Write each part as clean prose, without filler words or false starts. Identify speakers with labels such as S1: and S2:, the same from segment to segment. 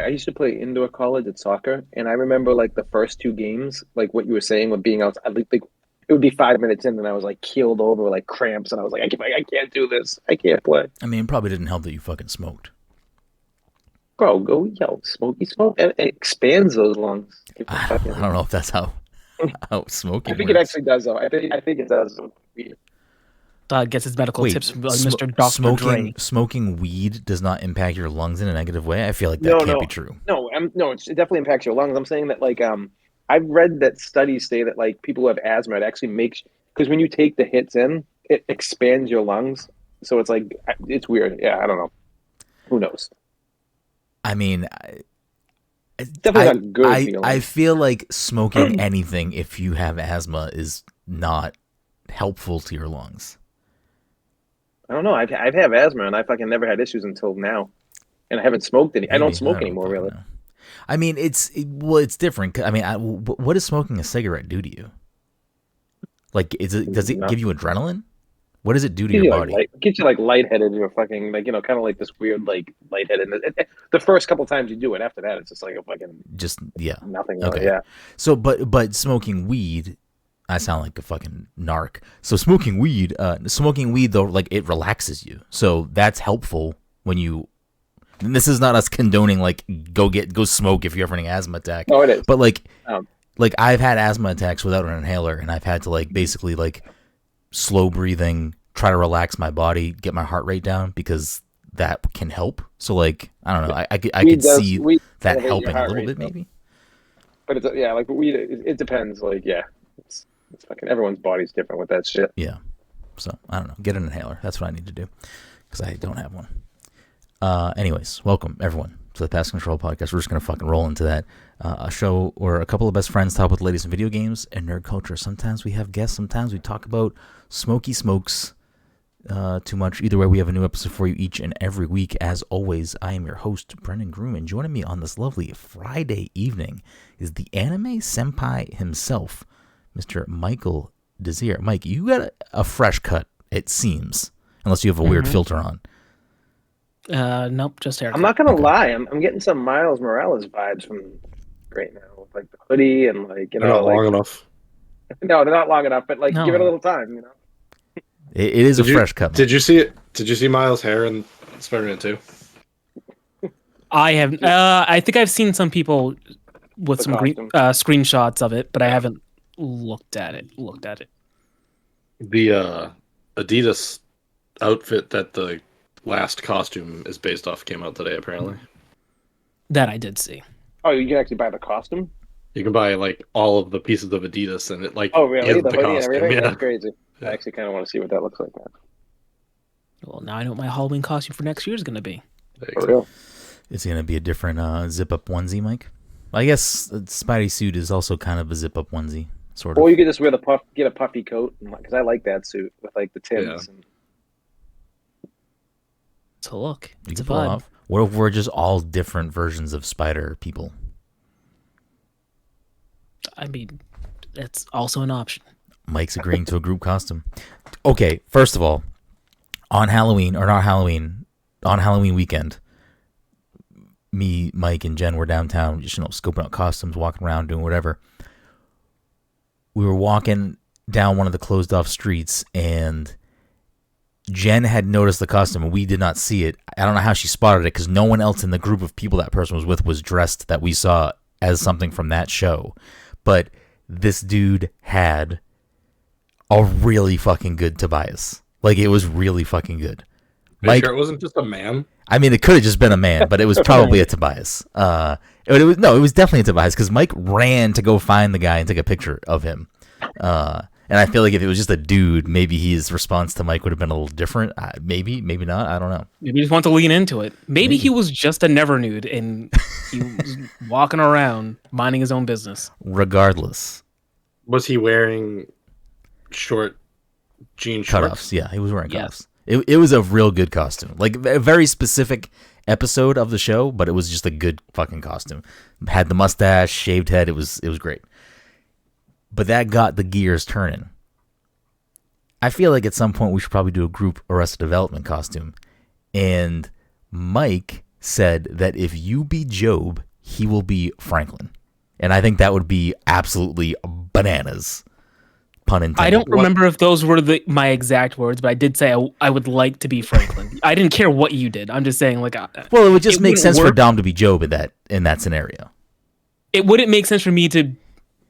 S1: I used to play indoor college at soccer, and I remember like the first two games, like what you were saying with being outside. Like it would be 5 minutes in, and I was like keeled over, like cramps, and I was like, I can't do this. I can't play.
S2: I mean, it probably didn't help that you fucking smoked.
S1: Bro, go yell, smoky smoke. It expands those lungs. If you
S2: I don't know if that's how
S1: I
S2: smoking
S1: think it
S2: works.
S1: actually does, though. I think it does.
S3: Todd gets his medical
S2: Wait,
S3: tips from Mr. Dr.
S2: smoking
S3: Dre.
S2: smoking weed does not impact your lungs in a negative way? I feel like that
S1: No,
S2: can't be
S1: no,
S2: true.
S1: no. No. It definitely impacts your lungs. I'm saying that like I've read that studies say that like people who have asthma, it actually makes because when you take the hits in, it expands your lungs. So it's like it's weird. Yeah, I don't know. Who knows?
S2: I mean,
S1: Definitely not good for your
S2: I
S1: lungs.
S2: feel like smoking anything if you have asthma is not helpful to your lungs.
S1: I don't know. I've had asthma and I fucking never had issues until now, and I haven't smoked any. I don't
S2: Maybe I
S1: smoke
S2: don't
S1: anymore,
S2: fucking
S1: really.
S2: know. I mean, it's different. I mean, what does smoking a cigarette do to you? Like, does it give
S1: Nothing.
S2: you adrenaline? What does it do to
S1: Gives
S2: your
S1: you like
S2: body?
S1: light, gets you like lightheaded or fucking like kind of like this weird like lightheaded. The first couple times you do it, after that, it's just like a fucking
S2: Just yeah,
S1: nothing really.
S2: okay.
S1: Yeah.
S2: So, but smoking weed, I sound like a fucking narc. So smoking weed though, like it relaxes you. So that's helpful when you. And this is not us condoning like go smoke if you're having an asthma attack,
S1: No, it is.
S2: but
S1: Um,
S2: like I've had asthma attacks without an inhaler, and I've had to like basically like slow breathing, try to relax my body, get my heart rate down because that can help. So like I don't know, I
S1: weed
S2: could
S1: does
S2: see
S1: weed
S2: that
S1: elevate your
S2: helping a
S1: heart
S2: little
S1: rate
S2: bit
S1: though.
S2: maybe.
S1: But it's yeah, like weed. It depends. Like yeah, it's fucking everyone's body's different with that shit.
S2: Yeah. So I don't know. Get an inhaler. That's what I need to do because I don't have one. Anyways, welcome everyone to the Pass Control Podcast. We're just gonna fucking roll into that. A show where a couple of best friends talk about the latest in video games and nerd culture. Sometimes we have guests. Sometimes we talk about smoky smokes. Too much. Either way, we have a new episode for you each and every week. As always, I am your host, Brenden Groom, and joining me on this lovely Friday evening is the anime senpai himself, Mr. Michael Desir. Mike, you got a fresh cut, it seems, unless you have a weird filter on.
S3: Nope, just haircut.
S1: I'm not gonna lie. I'm getting some Miles Morales vibes from right now, with like the hoodie and like
S4: They're not long enough.
S1: no, they're not long enough. But like, give it a
S3: No.
S1: little time.
S2: It is a fresh cut.
S4: Did you see it? Did you see Miles' hair in Spider-Man 2?
S3: I have. I think I've seen some people with
S1: The
S3: some
S1: costume.
S3: screenshots of it, but I haven't looked at it.
S4: The Adidas outfit that the last costume is based off came out today, apparently.
S3: That I did see.
S1: Oh, you can actually buy the costume.
S4: You can buy like all of the pieces of Adidas and it like
S1: Oh, really?
S4: is
S1: The
S4: the
S1: hoodie and
S4: costume.
S1: everything.
S4: Yeah.
S1: That's crazy.
S4: Yeah.
S1: I actually kind of want to see what that looks like now.
S3: Well, now I know what my Halloween costume for next year is going to be.
S1: For real.
S2: It's going to be a different zip-up onesie, Mike. I guess Spidey suit is also kind of a zip-up onesie, sort of.
S1: Or you could just wear get a puffy coat, because I like that suit with like the Timbs.
S4: Yeah.
S1: And,
S3: So look,
S2: You
S3: it's a
S2: can pull it
S3: vibe.
S2: off. What if we're just all different versions of Spider people?
S3: I mean, that's also an option.
S2: Mike's agreeing to a group costume. Okay, first of all, on Halloween weekend, me, Mike, and Jen were downtown, just scoping out costumes, walking around, doing whatever. We were walking down one of the closed off streets, and Jen had noticed the costume, and we did not see it. I don't know how she spotted it because no one else in the group of people that person was with was dressed that we saw as something from that show. But this dude had a really fucking good Tobias. Like, it was really fucking good.
S4: Mike, sure it wasn't just a man?
S2: I mean, it could have just been a man, but it was probably a Tobias. It was definitely a Tobias because Mike ran to go find the guy and take a picture of him. And I feel like if it was just a dude, maybe his response to Mike would have been a little different. Maybe not. I don't know.
S3: Maybe you just want to lean into it. Maybe he was just a never nude and he was walking around minding his own business.
S2: Regardless,
S4: Was he wearing short jean shorts?
S2: cutoffs. Yeah, he was wearing
S3: Yes.
S2: cutoffs. It was a real good costume. Like a very specific episode of the show, but it was just a good fucking costume. Had the mustache, shaved head. It was great. But that got the gears turning. I feel like at some point we should probably do a group Arrested Development costume. And Mike said that if you be Job, he will be Franklin. And I think that would be absolutely bananas. Pun intended.
S3: I don't remember if those were my exact words, but I did say I would like to be Franklin. I didn't care what you did. I'm just saying, like,
S2: well, it would just make sense for Dom to be Job in that scenario.
S3: It wouldn't make sense for me to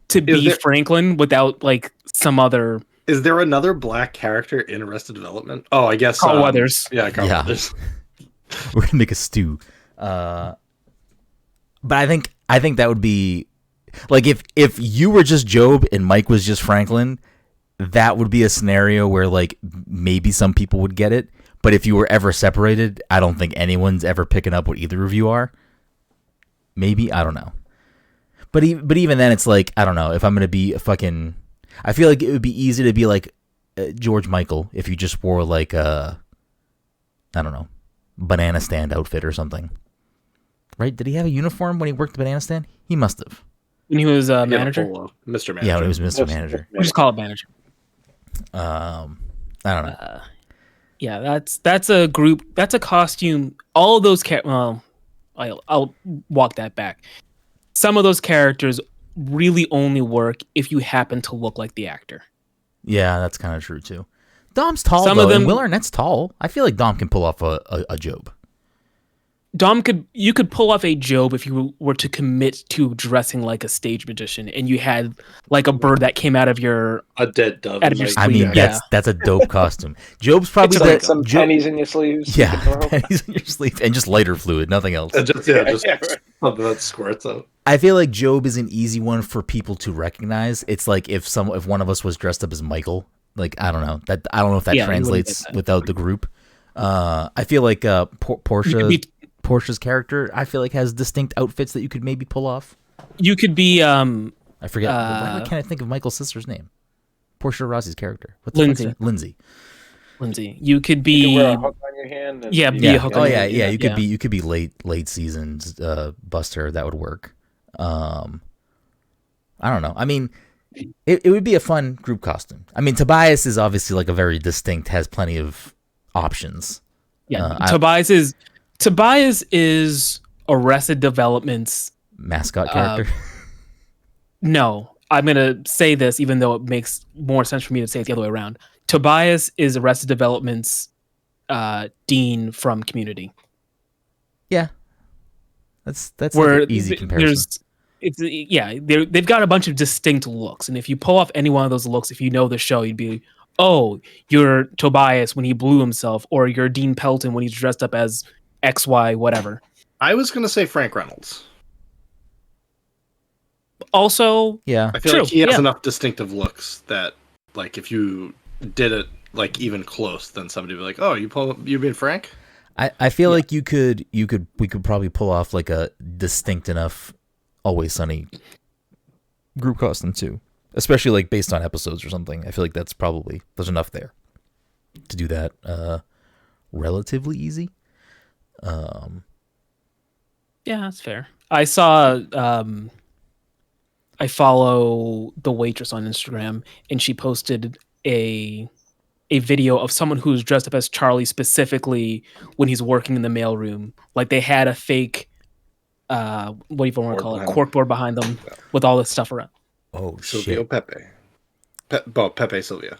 S3: be Franklin without like some other.
S4: Is there another black character in Arrested Development? Oh, I guess
S3: Carl Weathers.
S4: Yeah, Carl Weathers.
S2: We're gonna make a stew. But I think that would be like if you were just Job and Mike was just Franklin, that would be a scenario where like maybe some people would get it. But if you were ever separated, I don't think anyone's ever picking up what either of you are. Maybe, I don't know. But even then, it's like, I don't know, if I'm going to be a fucking... I feel like it would be easy to be like George Michael if you just wore like a, I don't know, banana stand outfit or something. Right? Did he have a uniform when he worked the banana stand? He must have.
S3: When he was manager?
S4: Mr. Manager.
S2: Yeah, when he was Mr. Manager.
S3: We just call it manager.
S2: I don't know.
S3: Yeah, that's a group. That's a costume. All of those well, I'll walk that back. Some of those characters really only work if you happen to look like the actor.
S2: Yeah, that's kind of true too. Dom's tall.
S3: Some
S2: though,
S3: of them,
S2: and Will Arnett's tall. I feel like Dom can pull off a Job.
S3: You could pull off a Job if you were to commit to dressing like a stage magician, and you had like a bird that came out of
S4: a dead dove.
S3: Out of your sleeve.
S2: I mean, that's a dope costume. Job's probably
S1: like some pennies in your sleeves.
S2: Yeah, pennies in your sleeve, and just lighter fluid, nothing else.
S4: Just something that squirts out.
S2: I feel like Job is an easy one for people to recognize. It's like if one of us was dressed up as Michael, like I don't know if that translates without the group. I feel like Portia's character, I feel like, has distinct outfits that you could maybe pull off.
S3: You could be
S2: I forget. Why can't I think of Michael's sister's name? Portia Rossi's character. What's
S3: Lindsay.
S2: Lindsay.
S3: You could be.
S1: You could wear a hook on your hand.
S3: Be a hook.
S2: Oh yeah. You could be late seasons Buster. That would work. I don't know. I mean, it would be a fun group costume. I mean, Tobias is obviously like a very distinct, has plenty of options.
S3: Yeah, Tobias is Arrested Development's
S2: mascot character.
S3: No, I'm gonna say this, even though it makes more sense for me to say it the other way around. Tobias is Arrested Development's Dean from Community.
S2: Yeah, that's like an easy comparison.
S3: They've got a bunch of distinct looks, and if you pull off any one of those looks, if you know the show, you'd be, oh, you're Tobias when he blew himself, or you're Dean Pelton when he's dressed up as XY whatever.
S4: I was gonna say Frank Reynolds.
S3: Also,
S2: yeah,
S4: I feel like he has enough distinctive looks that, like, if you did it like even close, then somebody would be like, "Oh, you being Frank?"
S2: I feel like we could probably pull off like a distinct enough Always Sunny group costume too, especially like based on episodes or something. I feel like there's enough there to do that relatively easy.
S3: Yeah, that's fair. I saw I follow the waitress on Instagram, and she posted a video of someone who's dressed up as Charlie specifically when he's working in the mailroom. Like they had a fake what do you want to call it? Corkboard behind them with all this stuff around.
S2: Oh,
S4: Silvio
S2: shit.
S4: Pepe Sylvia.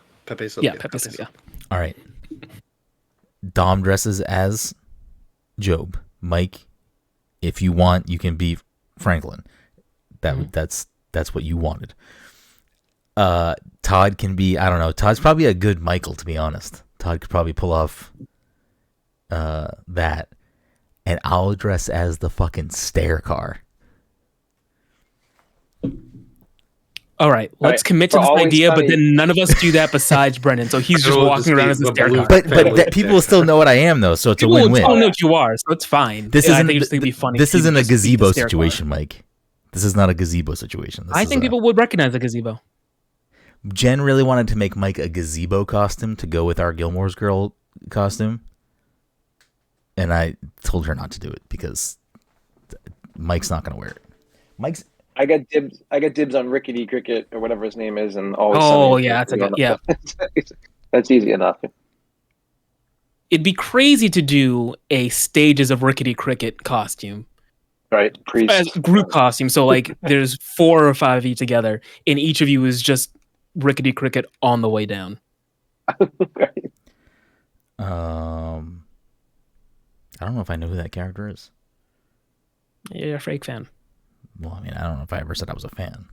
S3: Yeah, Pepe Sylvia.
S2: All right. Dom dresses as Job. Mike, if you want, you can be Franklin. That's what you wanted. Todd can be, I don't know. Todd's probably a good Michael, to be honest. Todd could probably pull off that. And I'll dress as the fucking stair car.
S3: All right, let's commit to this idea, but then none of us do that besides Brenden. So he's just walking around as a stair car.
S2: But people will still know what I am, though, so it's a win-win.
S3: People will know what you are, so it's fine.
S2: This
S3: isn't
S2: a gazebo situation, Mike. This is not a gazebo situation.
S3: I think people would recognize a gazebo.
S2: Jen really wanted to make Mike a gazebo costume to go with our Gilmore's Girl costume. And I told her not to do it because Mike's not going to wear it.
S1: I got dibs on Rickety Cricket or whatever his name is, and always.
S3: Oh yeah, that's
S1: that's easy enough.
S3: it'd be crazy to do a Stages of Rickety Cricket costume.
S1: Right,
S3: As
S1: priest.
S3: group costume. So like there's 4 or 5 of you together, and each of you is just Rickety Cricket on the way down.
S1: Right.
S2: I don't know if I know who that character is.
S3: You're a fake fan.
S2: Well, I mean, I don't know if I ever said I was a fan.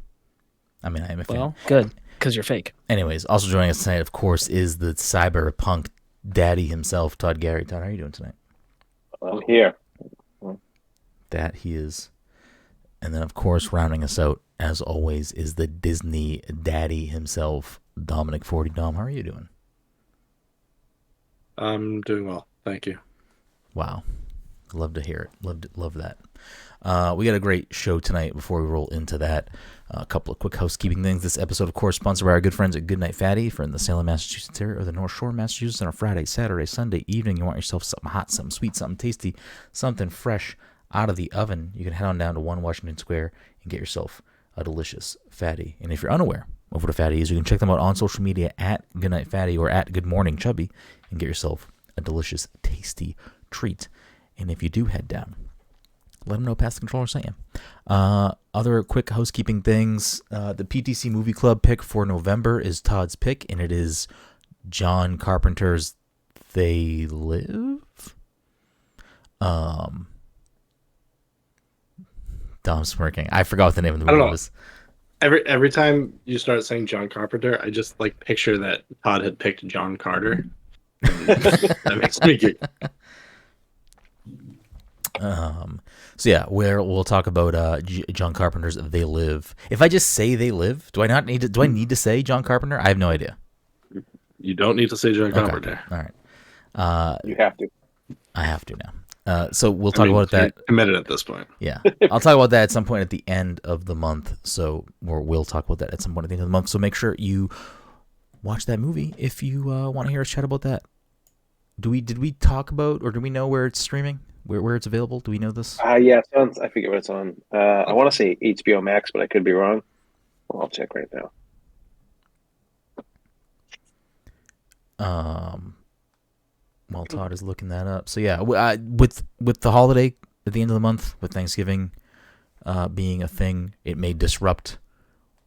S2: I mean, I am a fan.
S3: Well, good, because you're fake.
S2: Anyways, also joining us tonight, of course, is the cyberpunk daddy himself, Todd Gary. Todd, how are you doing tonight?
S1: I'm here.
S2: That he is. And then, of course, rounding us out, as always, is the Disney daddy himself, Dominic 40. Dom, how are you doing?
S4: I'm doing well, thank you.
S2: Wow. Love to hear it. Love that. We got a great show tonight. Before we roll into that, a couple of quick housekeeping things. This episode, of course, sponsored by our good friends at Goodnight Fatty for in the Salem, Massachusetts area or the North Shore, Massachusetts on a Friday, Saturday, Sunday evening. You want yourself something hot, something sweet, something tasty, something fresh out of the oven. You can head on down to 1 Washington Square and get yourself a delicious fatty. And if you're unaware of what a fatty is, you can check them out on social media at Goodnight Fatty or at Good Morning Chubby and get yourself a delicious, tasty treat. And if you do head down, let them know Past the Controller sent you. Other quick housekeeping things. The PTC Movie Club pick for November is Todd's pick, and it is John Carpenter's They Live. Dom's smirking. I forgot what the name of the movie was.
S4: Every time you start saying John Carpenter, I just like picture that Todd had picked John Carter. That makes me giggle.
S2: So yeah, we'll talk about John Carpenter's They Live. If I just say They Live, do I need to say John Carpenter? I have no idea.
S4: You don't need to say John Carpenter.
S2: All right.
S1: You have to.
S2: I have to now. So we'll talk about that.
S4: Committed at this point.
S2: Yeah, I'll talk about that at some point at the end of the month. So we'll talk about that at some point at the end of the month. So make sure you watch that movie if you want to hear us chat about that. Did we talk about, or do we know where it's streaming? Where it's available? Do we know this?
S1: Yeah, it's on, I forget what it's on. I want to say HBO Max, but I could be wrong. Well, I'll check right now.
S2: While Todd is looking that up. So yeah, with the holiday at the end of the month, with Thanksgiving being a thing, it may disrupt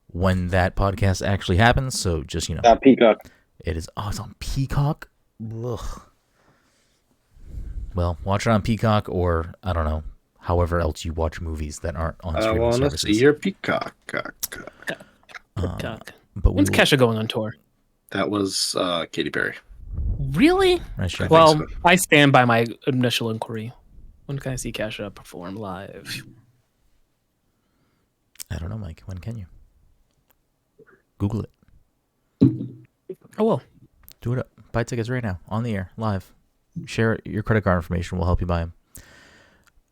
S2: when that podcast actually happens. So just,
S1: Peacock.
S2: It is. Oh, it's on Peacock. Ugh. Well, watch it on Peacock, or I don't know, however else you watch movies that aren't on streaming services.
S4: See your Peacock.
S2: But
S3: when's Kesha going on tour?
S4: That was Katy Perry.
S3: Really?
S2: Nice.
S3: Well, I stand by my initial inquiry. When can I see Kesha perform live?
S2: I don't know, Mike. When can you? Google it.
S3: I will.
S2: Do it up. Buy tickets right now on the air, live. Share your credit card information. We'll help you buy them.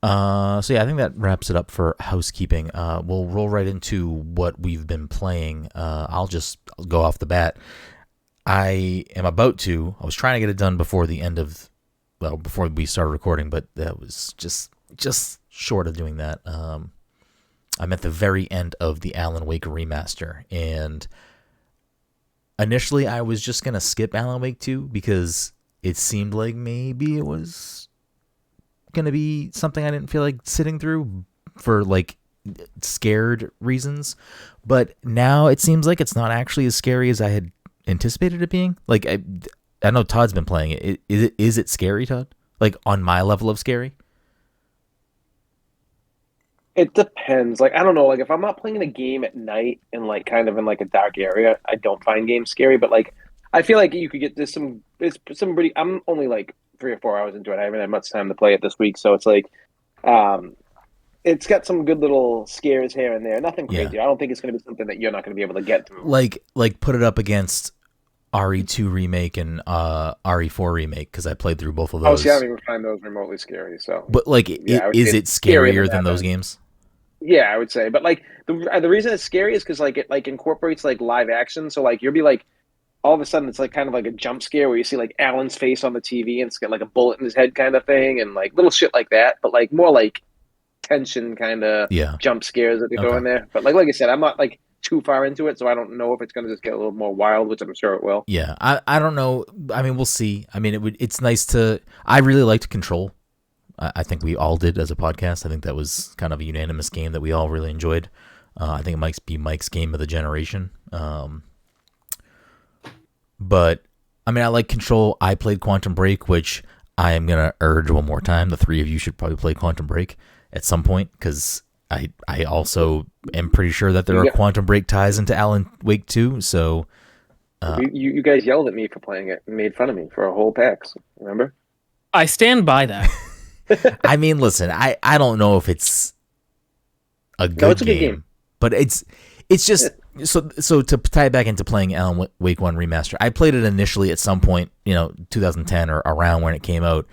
S2: So yeah, I think that wraps it up for housekeeping. We'll roll right into what we've been playing. I'll go off the bat. I was trying to get it done before before we started recording, but that was just short of doing that. I'm at the very end of the Alan Wake Remaster, and initially I was just going to skip Alan Wake 2 because it seemed like maybe it was going to be something I didn't feel like sitting through for like scared reasons. But now it seems like it's not actually as scary as I had anticipated it being. Like I know Todd's been playing it. Is it scary, Todd? Like on my level of scary?
S1: It depends. Like, I don't know. Like, if I'm not playing a game at night and like kind of in like a dark area, I don't find games scary. But like, I feel like you could get this some pretty. I'm only like 3 or 4 hours into it. I haven't had much time to play it this week, so it's like, it's got some good little scares here and there. Nothing crazy.
S2: Yeah.
S1: I don't think it's going to be something that you're not going to be able to get through.
S2: Like put it up against RE2 remake and RE4 remake, because I played through both of those.
S1: Oh, see, I don't even find those remotely scary. So,
S2: but like,
S1: yeah,
S2: is it scarier than those games?
S1: Yeah, I would say. But like the reason it's scary is because like it like incorporates like live action. So like you'll be like, all of a sudden it's like kind of like a jump scare where you see like Alan's face on the TV and it's got like a bullet in his head kind of thing, and like little shit like that. But like more like tension kind of jump scares that they throw in there. But like I said, I'm not like too far into it, so I don't know if it's going to just get a little more wild, which I'm sure it will.
S2: Yeah, I don't know. I mean, we'll see. I mean, it's nice to. I really liked Control. I think we all did as a podcast. I think that was kind of a unanimous game that we all really enjoyed. I think it might be Mike's game of the generation. But I mean, I like Control. I played Quantum Break, which I am gonna urge one more time. The three of you should probably play Quantum Break at some point, because I also am pretty sure that there are Quantum Break ties into Alan Wake 2. So
S1: you guys yelled at me for playing it and made fun of me for a whole PAX. Remember?
S3: I stand by that.
S2: I mean, listen, I don't know if it's a good game, but it's just so to tie it back into playing Alan Wake 1 Remaster. I played it initially at some point, 2010 or around when it came out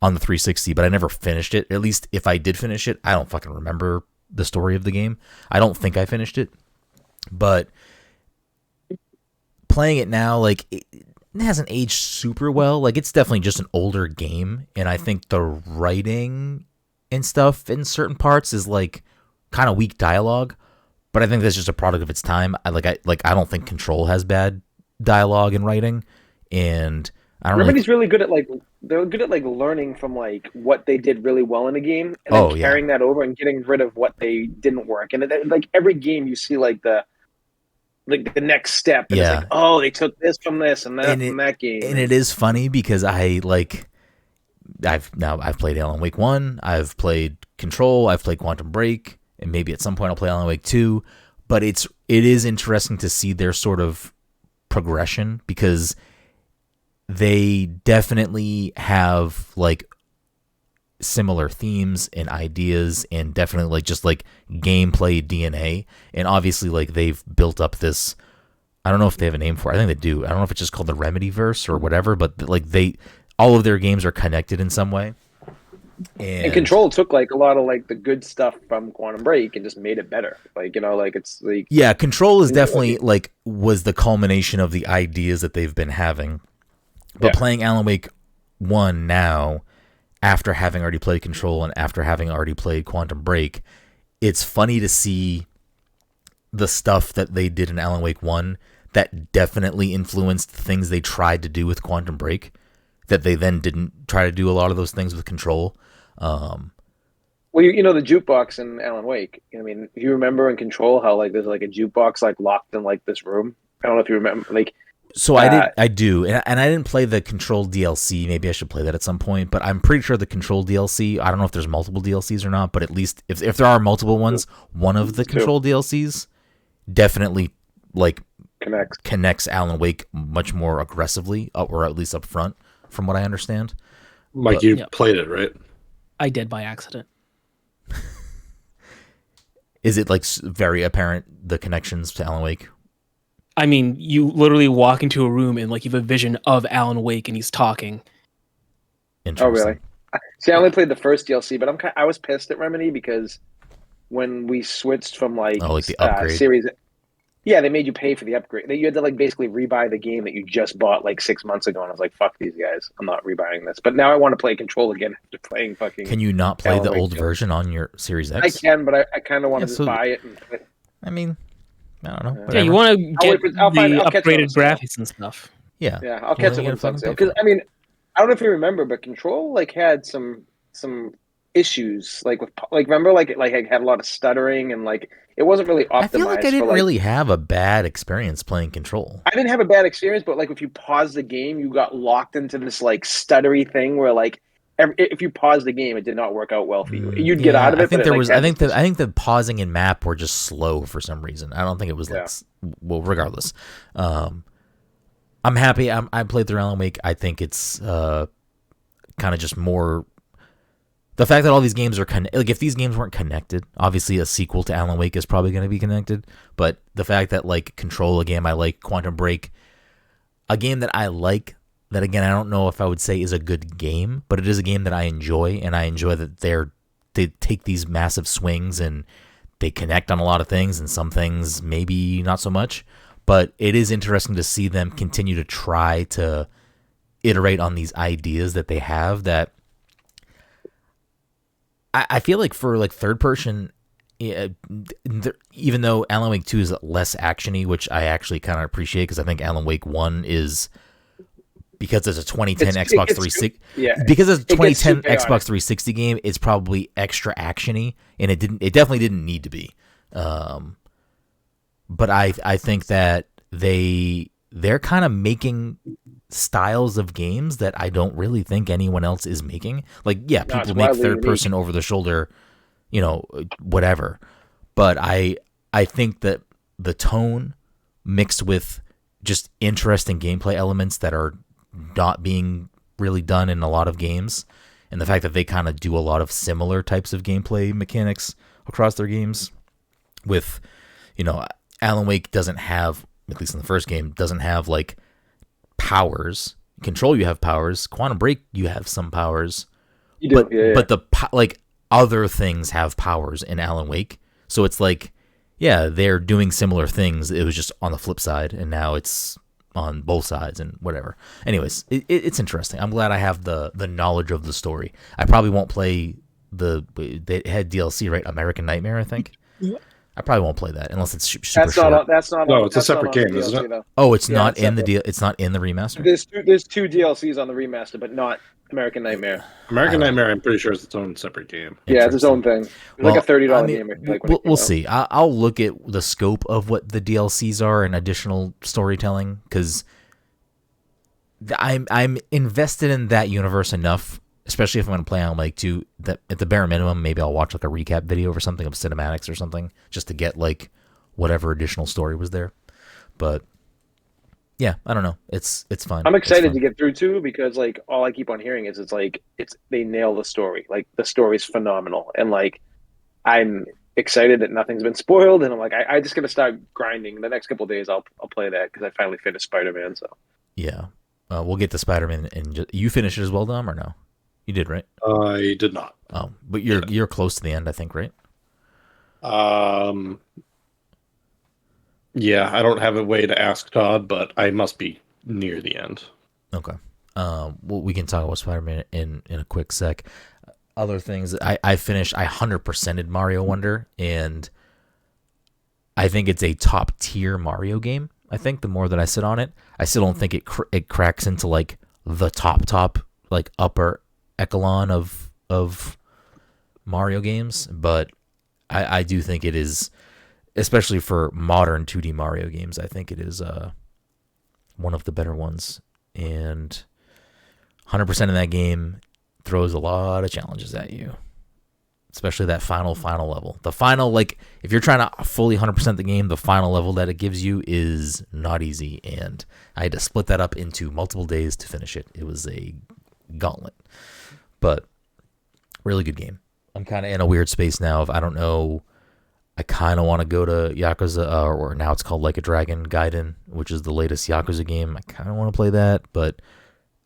S2: on the 360, but I never finished it. At least if I did finish it, I don't fucking remember the story of the game. I don't think I finished it, but playing it now, like, it hasn't aged super well. Like, it's definitely just an older game, and I think the writing and stuff in certain parts is like kind of weak dialogue, but I think that's just a product of its time. I don't think Control has bad dialogue and writing, and I don't.
S1: Remedy's really good at they're good at learning from what they did really well in a game, and then carrying that over and getting rid of what they didn't work. And every game you see the next step. And it's they took this from this and that from that game.
S2: And it is funny because I've played Alan Wake 1, I've played Control, I've played Quantum Break, and maybe at some point I'll play Alan Wake 2. But it is interesting to see their sort of progression, because they definitely have similar themes and ideas, and definitely gameplay DNA. And obviously they've built up this, I don't know if they have a name for it. I think they do. I don't know if it's just called the Remedyverse or whatever, but all of their games are connected in some way. And
S1: Control took a lot of the good stuff from Quantum Break and just made it better.
S2: Control is definitely was the culmination of the ideas that they've been having. But playing Alan Wake 1 now, after having already played Control and after having already played Quantum Break, it's funny to see the stuff that they did in Alan Wake 1 that definitely influenced things they tried to do with Quantum Break, that they then didn't try to do a lot of those things with Control.
S1: Well, the jukebox in Alan Wake. I mean, if you remember in Control how there's a jukebox locked in this room. I don't know if you remember
S2: So I do, and I didn't play the Control DLC. Maybe I should play that at some point. But I'm pretty sure the Control DLC. I don't know if there's multiple DLCs or not, but at least if there are multiple ones, one of the Control DLCs definitely connects Alan Wake much more aggressively, or at least up front, from what I understand.
S4: Mike, you played it, right?
S3: I did by accident.
S2: Is it very apparent, the connections to Alan Wake?
S3: I mean, you literally walk into a room and you have a vision of Alan Wake and he's talking.
S1: Oh, really? See, I only played the first DLC, but I was pissed at Remedy because when we switched from
S2: the upgrade
S1: series, they made you pay for the upgrade. You had to basically rebuy the game that you just bought 6 months ago, and I was like, "Fuck these guys! I'm not rebuying this." But now I want to play Control again after playing fucking.
S2: Can you not play
S1: Alan
S2: the
S1: Wake
S2: old
S1: 2.
S2: version on your Series X?
S1: I can, but I kind of want to just buy it.
S2: I mean, I don't know.
S3: Yeah, you want to get
S1: I'll
S3: the
S1: catch
S3: upgraded graphics and stuff.
S2: Yeah,
S1: I'll catch it when it's on sale. Because I mean, I don't know if you remember, but Control had some issues remember it had a lot of stuttering and it wasn't really optimized.
S2: I feel like I didn't really have a bad experience playing Control.
S1: I didn't have a bad experience, but if you pause the game, you got locked into this stuttery thing where if you pause the game, it did not work out well for you. You'd get out of it.
S2: I think I think the pausing and map were just slow for some reason. I don't think it was well, regardless. I'm happy. I played through Alan Wake. I think it's kind of just more. The fact that all these games are if these games weren't connected, obviously a sequel to Alan Wake is probably going to be connected. But the fact that Control, a game I like, Quantum Break, a game that I like, that again I don't know if I would say is a good game, but it is a game that I enjoy, and I enjoy that they take these massive swings and they connect on a lot of things, and some things maybe not so much. But it is interesting to see them continue to try to iterate on these ideas that they have that. I feel for third person yeah, even though Alan Wake 2 is less actiony, which I actually kind of appreciate because I think Alan Wake 1 is because it's a 2010 Xbox 360.
S1: Yeah,
S2: because it's a
S1: it gets too
S2: 2010
S1: chaotic.
S2: Xbox 360 game, it's probably extra actiony, and it definitely didn't need to be. But I think that they're kind of making styles of games that I don't really think anyone else is making. Like, yeah,
S1: No, it's
S2: people make
S1: wildly
S2: third
S1: unique.
S2: person over the shoulder, whatever. But I think that the tone mixed with just interesting gameplay elements that are not being really done in a lot of games, and the fact that they kind of do a lot of similar types of gameplay mechanics across their games with, Alan Wake doesn't have, at least in the first game, doesn't have like powers. Control, you have powers. Quantum Break, you have some powers.
S1: You do, yeah.
S2: But the like other things have powers in Alan Wake. So it's like, yeah, they're doing similar things. It was just on the flip side, and now it's on both sides and whatever. Anyways, it's interesting. I'm glad I have the knowledge of the story. I probably won't play they had DLC, right? American Nightmare, I think.
S3: Yeah.
S2: I probably won't play that unless it's super short.
S1: That's not.
S4: No, it's a
S1: that's not
S4: separate
S1: on the
S4: game, isn't
S1: DLC,
S4: it?
S1: though.
S2: Oh, it's
S1: Yeah,
S2: not
S1: it's
S2: in the
S1: separate.
S2: deal. It's not in the remaster.
S1: There's two DLCs on the remaster, but not American Nightmare.
S4: American Nightmare, I'm pretty sure is its own separate game.
S1: Yeah, it's its own thing. It's like a $30 game. I feel like, when it came
S2: we'll
S1: out.
S2: see. I'll look at the scope of what the DLCs are and additional storytelling because I'm invested in that universe enough, especially if I'm going to play on like 2. That at the bare minimum, maybe I'll watch like a recap video or something of cinematics or something just to get like whatever additional story was there. But yeah, I don't know. It's fine.
S1: I'm excited
S2: It's
S1: to
S2: fun.
S1: get through 2 because like all I keep on hearing is they nail the story. Like the story's phenomenal, and like I'm excited that nothing's been spoiled, and I'm like I just gonna start grinding. The next couple of days I'll play that because I finally finished Spider-Man. So
S2: Yeah, we'll get to Spider-Man and you finished it as well, Dom, or no? You did, right?
S4: I did not.
S2: Oh, but you're close to the end, I think, right?
S4: Yeah, I don't have a way to ask Todd, but I must be near the end.
S2: Okay. Well, we can talk about Spider-Man in a quick sec. Other things, I finished. I 100%ed Mario Wonder, and I think it's a top tier Mario game. I think the more that I sit on it, I still don't think it cracks into like the top like upper echelon of Mario games, but I do think it is. Especially for modern 2D Mario games, I think it is one of the better ones. And 100% in that game throws a lot of challenges at you. Especially that final level. The final, like, if you're trying to fully 100% the game, the final level that it gives you is not easy. And I had to split that up into multiple days to finish it. It was a gauntlet. But really good game. I'm kind of in a weird space now of, I don't know... I kind of want to go to Yakuza, or now it's called Like a Dragon Gaiden, which is the latest Yakuza game. I kind of want to play that, but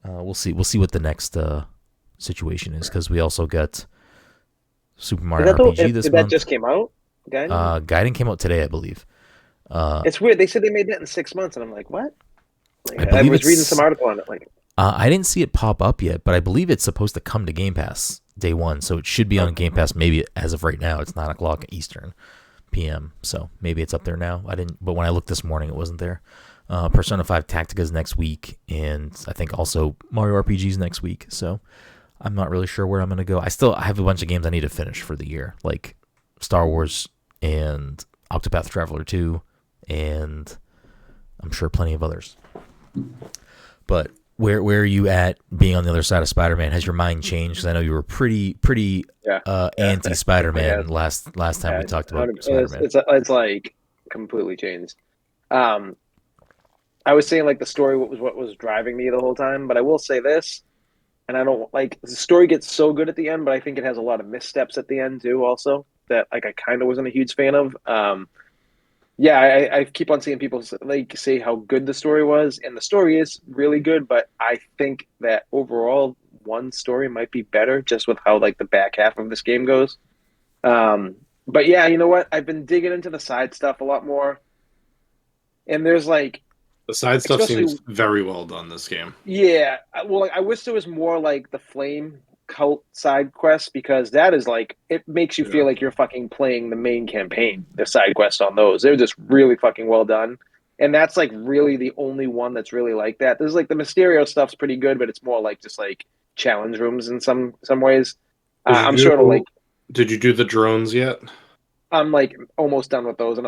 S2: we'll see. We'll see what the next situation is, because we also got Super Mario RPG this
S1: did
S2: month.
S1: that just came out? Gaiden?
S2: Gaiden came out today, I believe.
S1: It's weird. They said they made that in 6 months, and I'm like, what? Like, I
S2: believe
S1: was reading
S2: it's-
S1: some article on it. Like,
S2: I didn't see it pop up yet, but I believe it's supposed to come to Game Pass day one, so it should be on Game Pass. Maybe as of right now, it's 9:00 Eastern PM, so maybe it's up there now. But when I looked this morning, it wasn't there. Persona 5 Tactica's next week, and I think also Mario RPG's next week. So I'm not really sure where I'm gonna go. I have a bunch of games I need to finish for the year, like Star Wars and Octopath Traveler 2, and I'm sure plenty of others. But where are you at being on the other side of Spider-Man? Has your mind changed? Because I know you were pretty anti Spider-Man last time we talked about Spider-Man.
S1: It's like completely changed. I was saying like the story what was driving me the whole time, but I will say this, and I don't like the story gets so good at the end, but I think it has a lot of missteps at the end too. Also, that like I kind of wasn't a huge fan of. Yeah, I keep on seeing people like say how good the story was, and the story is really good. But I think that overall, one story might be better, just with how like the back half of this game goes. But yeah, you know what? I've been digging into the side stuff a lot more, and there's like
S4: The side stuff
S1: especially-
S4: seems very well done this game.
S1: yeah. Well, I wish there was more like the flame cult side quests because that is like it makes you feel like you're fucking playing the main campaign. The side quests on those, they're just really fucking well done. And that's like really the only one that's really like that. There's like the Mysterio stuff's pretty good, but it's more like just like challenge rooms in some ways. I'm sure it'll like.
S4: Did you do the drones yet?
S1: I'm like almost done with those, and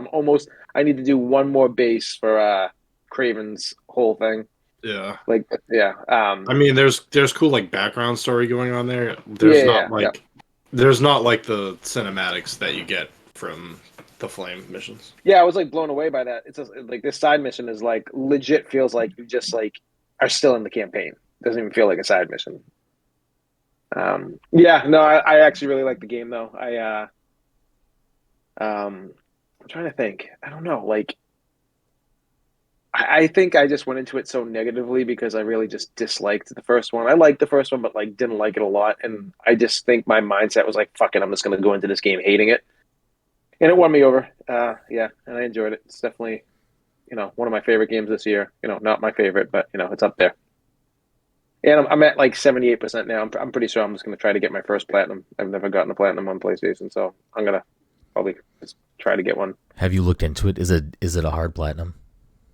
S1: I need to do one more base for Craven's whole thing.
S4: Yeah.
S1: Like yeah.
S4: I mean, there's cool like background story going on there.
S1: Yeah.
S4: There's not like the cinematics that you get from the Flame missions.
S1: Yeah, I was like blown away by that. It's just, like this side mission is like legit feels like you just like are still in the campaign. Doesn't even feel like a side mission. Yeah, no, I actually really like the game though. I'm trying to think. I don't know. Like, I think I just went into it so negatively because I really just disliked the first one. I liked the first one, but like didn't like it a lot. And I just think my mindset was like, "Fuck it, I'm just going to go into this game hating it," and it won me over. Yeah, and I enjoyed it. It's definitely, one of my favorite games this year. Not my favorite, but it's up there. And I'm at like 78% now. I'm pretty sure I'm just going to try to get my first platinum. I've never gotten a platinum on PlayStation, so I'm gonna probably just try to get one.
S2: Have you looked into it? Is it a hard platinum?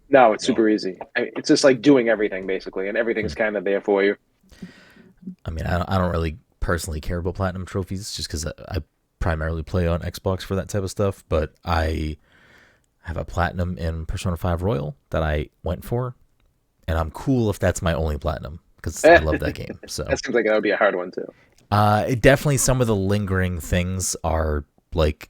S1: No, it's super easy. It's just like doing everything basically, and everything's kind of there for you.
S2: I mean, I don't really personally care about platinum trophies just because I primarily play on Xbox for that type of stuff. But I have a platinum in Persona 5 Royal that I went for, and I'm cool if that's my only platinum because I love that game. So
S1: that seems like that would be a hard one too.
S2: It definitely some of the lingering things are like.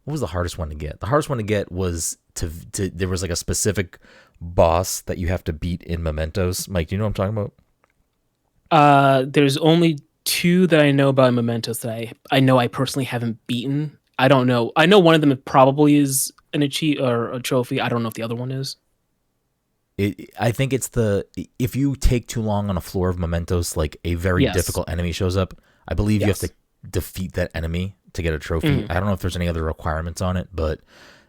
S2: What was the hardest one to get? The hardest one to get was to there was like a specific boss that you have to beat in Mementos. Mike, do you know what I'm talking
S3: about? There's only 2 that I know about in Mementos that I know I personally haven't beaten. I don't know. I know one of them probably is an achieve or a trophy. I don't know if the other one is.
S2: I think it's if you take too long on a floor of Mementos, like a very difficult enemy shows up. I believe you have to defeat that enemy to get a trophy. I don't know if there's any other requirements on it, but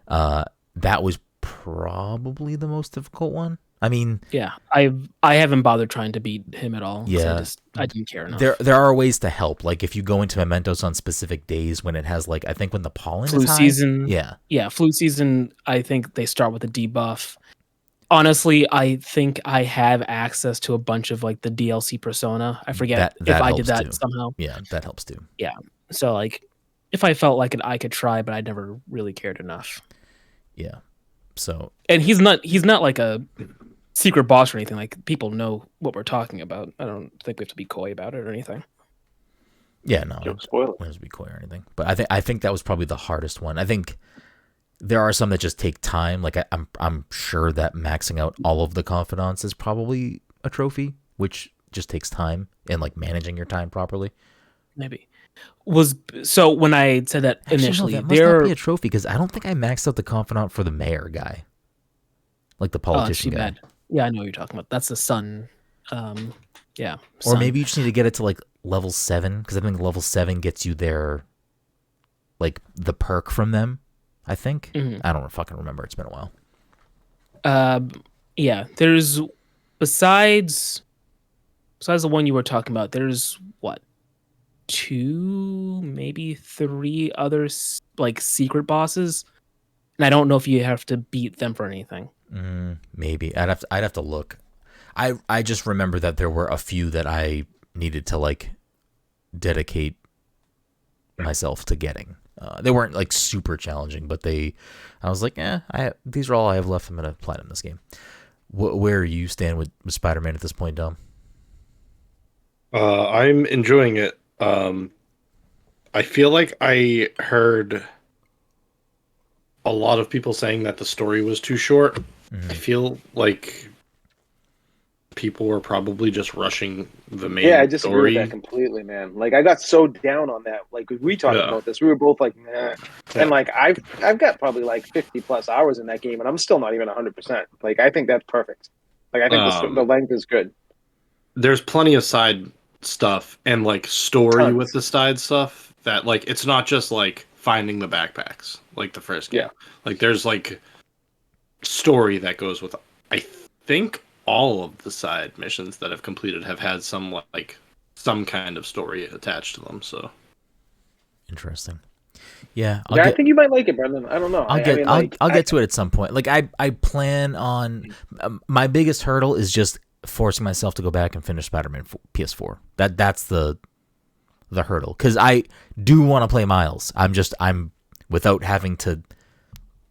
S2: that was probably the most difficult one. I mean,
S3: yeah, I haven't bothered trying to beat him at all.
S2: Yeah,
S3: I didn't care enough.
S2: There are ways to help. Like if you go into Mementos on specific days when it has like I think when the pollen
S3: flu
S2: is high.
S3: season.
S2: Yeah,
S3: flu season. I think they start with a debuff. Honestly, I think I have access to a bunch of like the DLC Persona. I forget if I did that somehow.
S2: Yeah, that helps too.
S3: Yeah, so like if I felt like it, I could try, but I never really cared enough.
S2: Yeah, so
S3: and he's not like a secret boss or anything. Like people know what we're talking about. I don't think we have to be coy about it or anything.
S2: Yeah, no,
S1: don't spoil it.
S2: We don't have to be coy or anything. But I think that was probably the hardest one. I think. There are some that just take time. Like I'm sure that maxing out all of the confidants is probably a trophy, which just takes time and like managing your time properly.
S3: Maybe so when I said that initially,
S2: that must not be a trophy because I don't think I maxed out the confidant for the mayor guy, like the politician guy.
S3: Bad. Yeah, I know what you're talking about. That's the sun. Yeah.
S2: Or maybe you just need to get it to like level 7 because I think level 7 gets you their like the perk from them. I think. I don't fucking remember. It's been a while.
S3: Yeah. There's besides the one you were talking about. There's what 2, maybe 3 other like secret bosses, and I don't know if you have to beat them for anything.
S2: Maybe I'd have to look. I just remember that there were a few that I needed to like dedicate myself to getting. They weren't like super challenging, but I was like, these are all I have left. I'm gonna platinum this game. Where you stand with Spider-Man at this point, Dom?
S4: I'm enjoying it. I feel like I heard a lot of people saying that the story was too short. I feel like people were probably just rushing the main story.
S1: Yeah, I disagree with that completely, man. Like I got so down on that. Like we talked about this, we were both like, nah. And like I've got probably like 50 plus hours in that game, and I'm still not even 100%. Like I think that's perfect. Like I think the length is good.
S4: There's plenty of side stuff and like story
S1: Tons.
S4: with the side stuff that like it's not just like finding the backpacks like the first game.
S1: Yeah.
S4: Like there's like story that goes with I think all of the side missions that I've completed have had some kind of story attached to them. So
S2: Interesting. Yeah,
S1: I think you might like it, Brendan. I don't know.
S2: I'll get to it at some point. Like I plan on my biggest hurdle is just forcing myself to go back and finish Spider-Man PS4. That's the hurdle, because I do want to play Miles. I'm without having to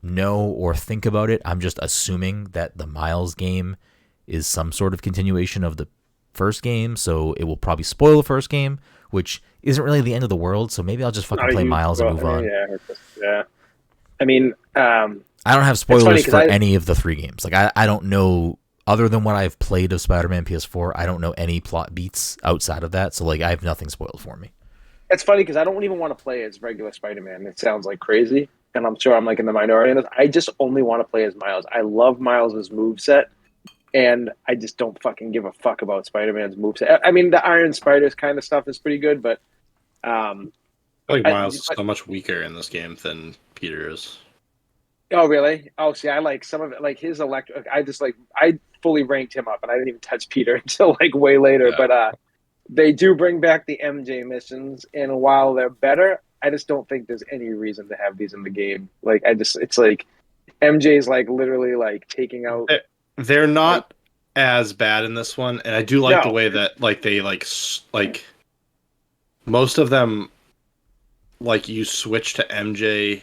S2: know or think about it, I'm just assuming that the Miles game is some sort of continuation of the first game, so it will probably spoil the first game, which isn't really the end of the world, so maybe I'll just fucking play Miles and move on.
S1: Yeah. I mean,
S2: I don't have spoilers for any of the 3 games. Like, I don't know, other than what I've played of Spider-Man PS4, I don't know any plot beats outside of that, so like I have nothing spoiled for me.
S1: It's funny because I don't even want to play as regular Spider-Man. It sounds like crazy, and I'm sure I'm like in the minority in this. I just only want to play as Miles. I love Miles' moveset, and I just don't fucking give a fuck about Spider-Man's moveset. I mean, the Iron Spiders kind of stuff is pretty good, but
S4: I feel like Miles is so much weaker in this game than Peter is.
S1: Oh, really? Oh, see, I like some of it, like his electric. I fully ranked him up, and I didn't even touch Peter until like way later. Yeah. But they do bring back the MJ missions, and while they're better, I just don't think there's any reason to have these in the game. Like, it's like MJ's like literally like taking out.
S4: They're not as bad in this one, and I do like the way that like they like most of them, like you switch to MJ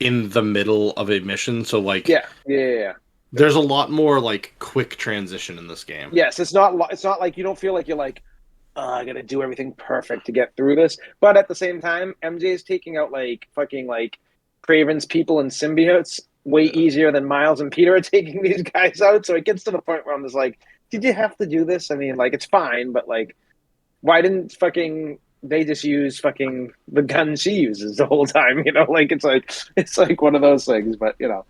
S4: in the middle of a mission, so like
S1: yeah.
S4: There's a lot more like quick transition in this game.
S1: Yes, it's not like you don't feel like you're like, I gotta do everything perfect to get through this. But at the same time, MJ is taking out like fucking like Craven's people and symbiotes way easier than Miles and Peter are taking these guys out. So it gets to the point where I'm just like, did you have to do this? I mean, like, it's fine, but like, why didn't fucking they just use fucking the gun she uses the whole time? You know, like it's like one of those things. But you know,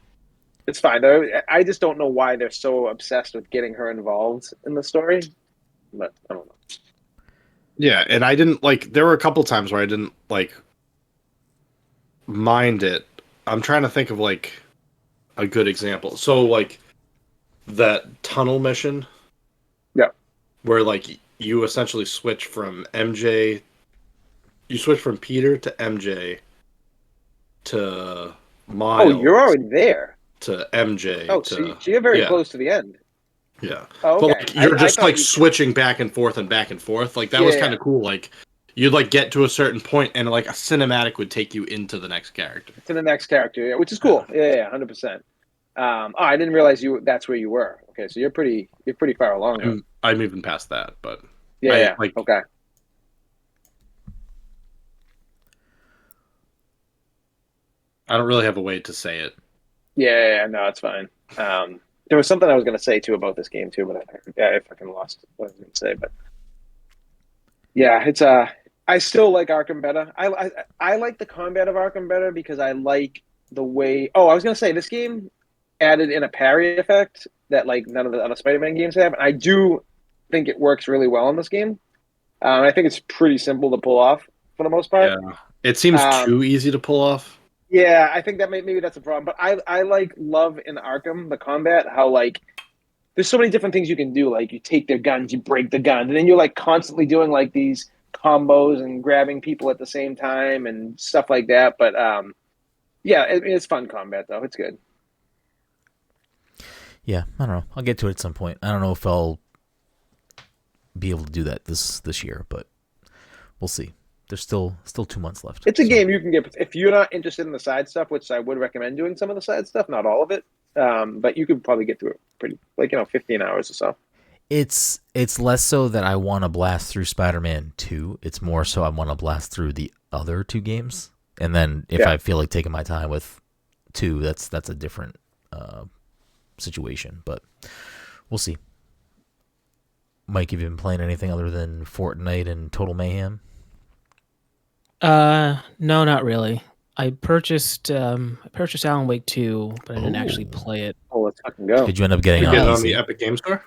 S1: it's fine. I just don't know why they're so obsessed with getting her involved in the story. But I don't know.
S4: Yeah, and I didn't like. There were a couple times where I didn't like mind it. I'm trying to think of like a good example. So like that tunnel mission.
S1: Yeah.
S4: Where like you essentially switch from MJ. You switch from Peter to MJ to Miles.
S1: Oh, you're already there.
S4: To MJ.
S1: Oh, so you're very close to the end.
S4: Yeah.
S1: Oh, okay.
S4: But like, you're just like switching back and forth. Like that was kind of cool. Like you'd like get to a certain point and like a cinematic would take you into the next character.
S1: To the next character, yeah, which is cool. Yeah, 100%. I didn't realize that's where you were. Okay, so you're pretty far along.
S4: I'm even past that, but
S1: okay.
S4: I don't really have a way to say it.
S1: Yeah, no, it's fine. There was something I was going to say too about this game too, but I fucking lost what I was going to say. But yeah, it's I still like Arkham better. I like the combat of Arkham better because I like the way. Oh, I was going to say this game added in a parry effect that like none of the other Spider-Man games have. And I do think it works really well in this game. I think it's pretty simple to pull off for the most part.
S4: Yeah, it seems too easy to pull off.
S1: Yeah, I think that maybe that's a problem. But I like love in Arkham the combat how like there's so many different things you can do. Like you take their guns, you break the gun, and then you're like constantly doing like these combos and grabbing people at the same time and stuff like that. But yeah, it's fun combat though. It's good.
S2: Yeah, I don't know. I'll get to it at some point. I don't know if I'll be able to do that this year, but we'll see. There's still 2 months left.
S1: It's a game you can get if you're not interested in the side stuff, which I would recommend doing some of the side stuff, not all of it. But you could probably get through it pretty 15 hours or so.
S2: It's less so that I want to blast through Spider-Man 2. It's more so I want to blast through the other 2 games, and then if I feel like taking my time with 2, that's a different situation. But we'll see. Mike, have you been playing anything other than Fortnite and Total Mayhem?
S3: No, not really. I purchased Alan Wake 2, but I didn't actually play it.
S1: Oh, let's fucking go.
S2: Did you end up getting
S4: on the Epic Game Store?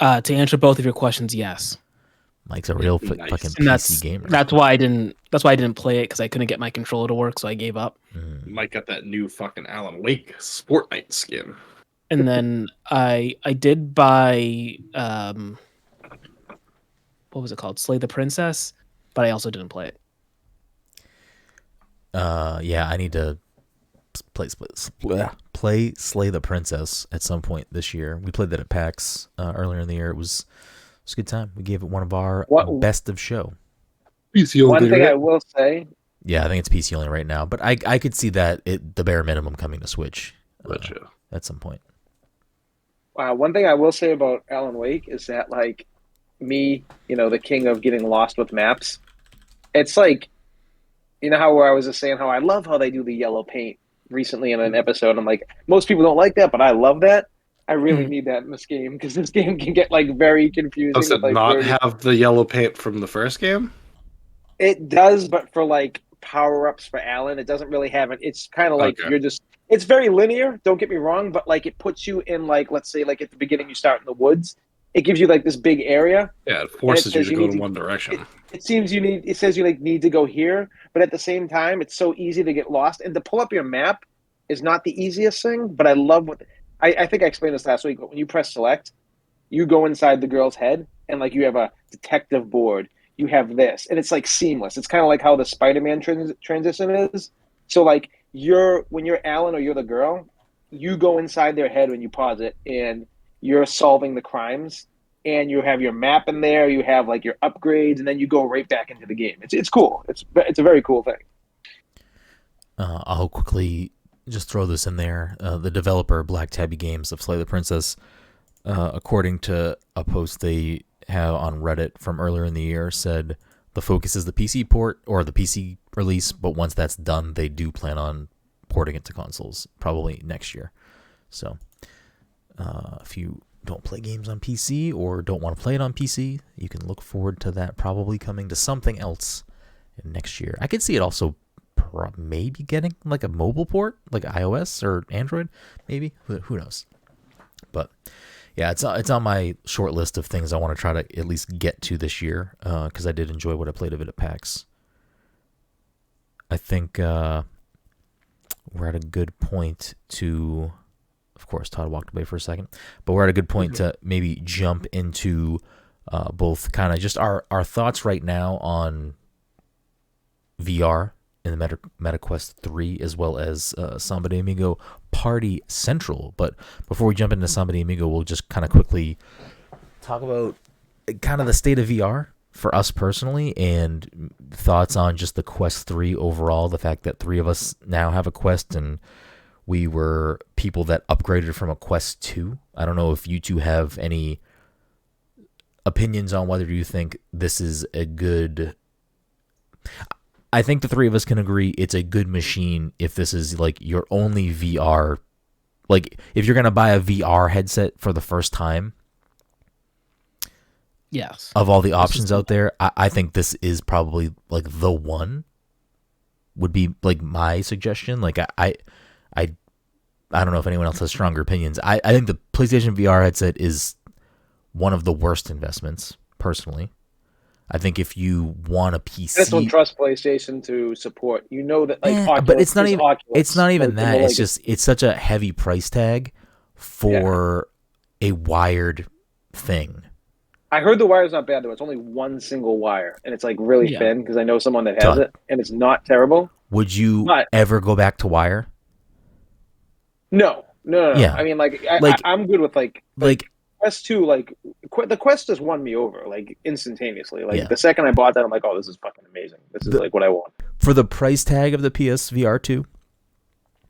S3: To answer both of your questions, yes.
S2: Mike's a real fucking
S3: and
S2: PC gamer.
S3: That's why I didn't play it, because I couldn't get my controller to work, so I gave up.
S4: Mike got that new fucking Alan Wake Fortnite skin.
S3: And then I did buy what was it called? Slay the Princess, but I also didn't play it.
S2: Yeah, I need to play Slay the Princess at some point this year. We played that at PAX earlier in the year. It was a good time. We gave it one of our best of show.
S4: PC only,
S1: One thing
S4: right?
S1: I will say,
S2: Yeah, I think it's PC only right now, but I could see that the bare minimum coming to Switch at some point.
S1: one thing I will say about Alan Wake is that like me, the king of getting lost with maps. It's like, how where I was just saying how I love how they do the yellow paint recently in an episode. I'm like, most people don't like that, but I love that. I really need that in this game because this game can get like very confusing
S4: Does
S1: with
S4: it
S1: like
S4: not
S1: where
S4: have the yellow paint from the first game?
S1: it does, but for like power ups for Alan, it doesn't really have it. It's kind of like
S4: Okay.
S1: you're just. It's very linear. Don't get me wrong, but like it puts you in like, let's say like at the beginning you start in the woods. It gives you like this big area.
S4: Yeah, it forces you
S1: Says
S4: to go
S1: need
S4: in one direction.
S1: It seems you need. It says you like need to go here, but at the same time, it's so easy to get lost. And to pull up your map is not the easiest thing. But I love what I think I explained this last week. But when you press select, you go inside the girl's head, and like you have a detective board. You have this, and it's like seamless. It's kind of like how the Spider-Man transition is. So like when you're Alan or you're the girl, you go inside their head when you pause it, and you're solving the crimes and you have your map in there, you have like your upgrades, and then you go right back into the game. It's cool. It's a very cool thing.
S2: I'll quickly just throw this in there. The developer Black Tabby Games of Slay the Princess, according to a post they have on Reddit from earlier in the year, said the focus is the PC port or the PC release, but once that's done, they do plan on porting it to consoles probably next year. So if you don't play games on PC or don't want to play it on PC, you can look forward to that probably coming to something else next year. I could see it also maybe getting like a mobile port, like iOS or Android, maybe. Who knows? But yeah, it's on my short list of things I want to try to at least get to this year because I did enjoy what I played of it at PAX. I think we're at a good point to... Of course, Todd walked away for a second, but we're at a good point to maybe jump into both kind of just our thoughts right now on VR in the MetaQuest 3 as well as Samba de Amigo Party Central. But before we jump into Samba de Amigo, we'll just kind of quickly talk about kind of the state of VR for us personally and thoughts on just the Quest 3 overall, the fact that 3 of us now have a Quest and we were people that upgraded from a Quest 2. I don't know if you two have any opinions on whether you think this is a good... I think the 3 of us can agree it's a good machine if this is like your only VR. Like if you're going to buy a VR headset for the first time.
S3: Yes.
S2: Of all the options out there, I think this is probably like the one would be like my suggestion. Like I don't know if anyone else has stronger opinions. I think the PlayStation VR headset is one of the worst investments, personally. I think if you want a PC,
S1: I just don't trust PlayStation to support. That like Oculus,
S2: but it's not even
S1: Oculus.
S2: It's not even
S1: like,
S2: that. It's just it's such a heavy price tag for a wired thing.
S1: I heard the wire's not bad though. It's only one single wire, and it's like really thin because I know someone that has it, and it's not terrible.
S2: Would you ever go back to wire?
S1: No.
S2: Yeah.
S1: I mean, I'm good with like Quest 2. Like the Quest just won me over like instantaneously. Like the second I bought that, I'm like, oh, this is fucking amazing. This is like what I want.
S2: For the price tag of the PSVR 2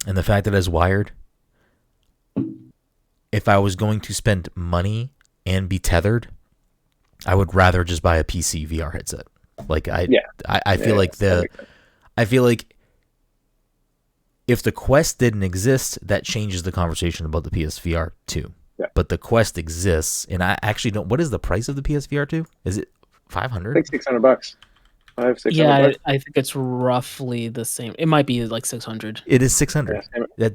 S2: and the fact that it's wired, if I was going to spend money and be tethered, I would rather just buy a PC VR headset. Like I feel I feel like if the Quest didn't exist, that changes the conversation about the PSVR 2.
S1: Yeah.
S2: But the Quest exists, and I actually don't... What is the price of the PSVR 2? Is it $500?
S1: Like $600. $600.
S3: Yeah, I think it's roughly the same. It might be like 600.
S2: It is 600. Yeah.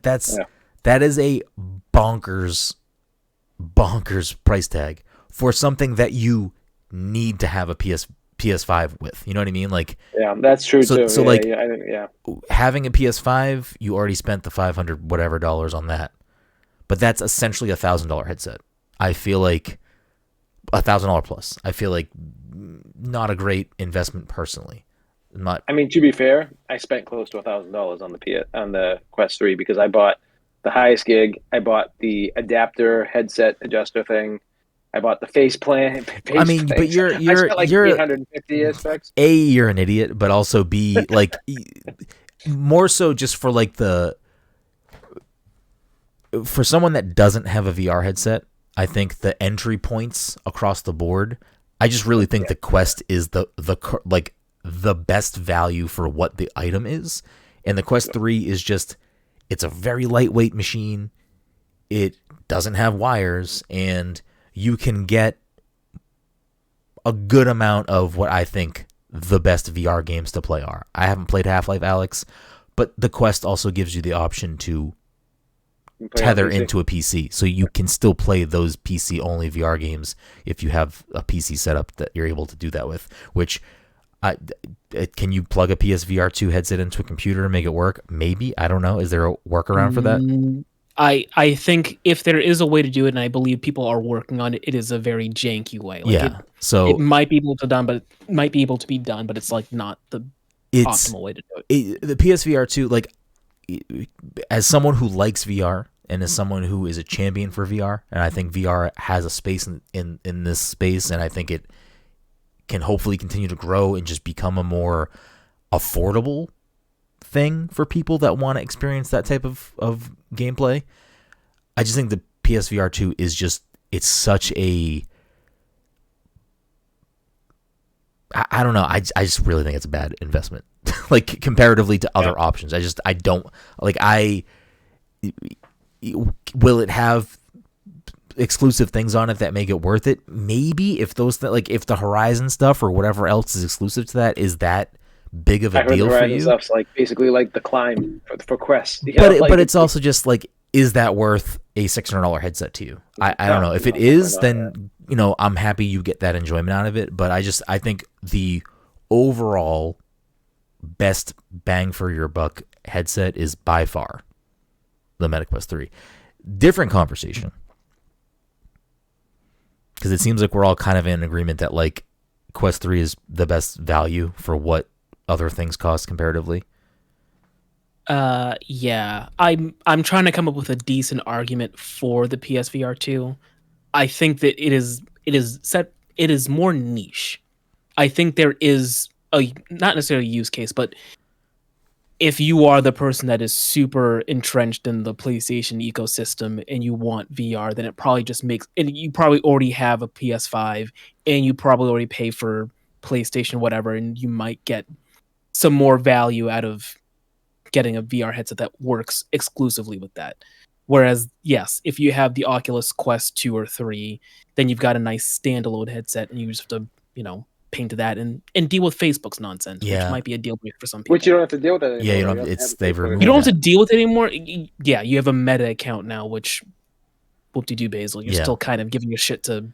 S2: That is a bonkers price tag for something that you need to have a PS5 with. You know what I mean? Like,
S1: yeah, that's true too.
S2: So
S1: yeah,
S2: having a PS5, you already spent the $500 whatever on that. but that's essentially $1,000 headset. I feel like $1,000 plus. I feel like not a great investment personally.
S1: I mean, to be fair, I spent close to $1,000 on the Quest 3 because I bought the highest gig. I bought the adapter headset adjuster thing. I bought the face plan.
S2: I mean, but you're
S1: I spent like 850 specs.
S2: A, you're an idiot, but also B, like more so just for like for someone that doesn't have a VR headset, I think the entry points across the board. I just really think the Quest is the best value for what the item is, and the Quest 3 is just, it's a very lightweight machine. It doesn't have wires, and you can get a good amount of what I think the best VR games to play are. I haven't played Half-Life Alyx, but the Quest also gives you the option to tether into a PC, so you can still play those PC-only VR games if you have a PC setup that you're able to do that with, which... can you plug a PSVR 2 headset into a computer and make it work? Maybe. I don't know. Is there a workaround for that?
S3: I think if there is a way to do it, and I believe people are working on it, it is a very janky way. Like it might be able to be done, but it's like not the optimal way to do it.
S2: The PSVR 2, like, as someone who likes VR and as someone who is a champion for VR, and I think VR has a space in this space, and I think it can hopefully continue to grow and just become a more affordable thing for people that want to experience that type of gameplay. I just think the PSVR 2 is just, it's such a, I don't know. I just really think it's a bad investment, like comparatively to other options. I don't like, will it have exclusive things on it that make it worth it? Maybe, if those like if the Horizon stuff or whatever else is exclusive to that is that big of a deal for you.
S1: Stuff's like basically like the Climb for Quest.
S2: But it's also just like, is that worth a $600 headset to you? I don't know. If it is, then I'm happy you get that enjoyment out of it. But I think the overall best bang for your buck headset is by far the Meta Quest 3. Different conversation. Because it seems like we're all kind of in agreement that like Quest 3 is the best value for what other things cost comparatively.
S3: Yeah. I'm trying to come up with a decent argument for the PSVR 2. I think that it is more niche. I think there is not necessarily a use case, but if you are the person that is super entrenched in the PlayStation ecosystem and you want VR, then it probably just makes, and you probably already have a PS5 and you probably already pay for PlayStation, whatever, and you might get some more value out of getting a VR headset that works exclusively with that. Whereas, yes, if you have the Oculus Quest 2 or 3, then you've got a nice standalone headset and you just have to, pay into that and deal with Facebook's nonsense, which might be a deal breaker for some people.
S1: Which you don't have to deal with it anymore.
S2: Yeah, you don't
S3: have to deal with it anymore. Yeah, you have a Meta account now, which whoop-de-doo Basil. You're still kind of giving your shit to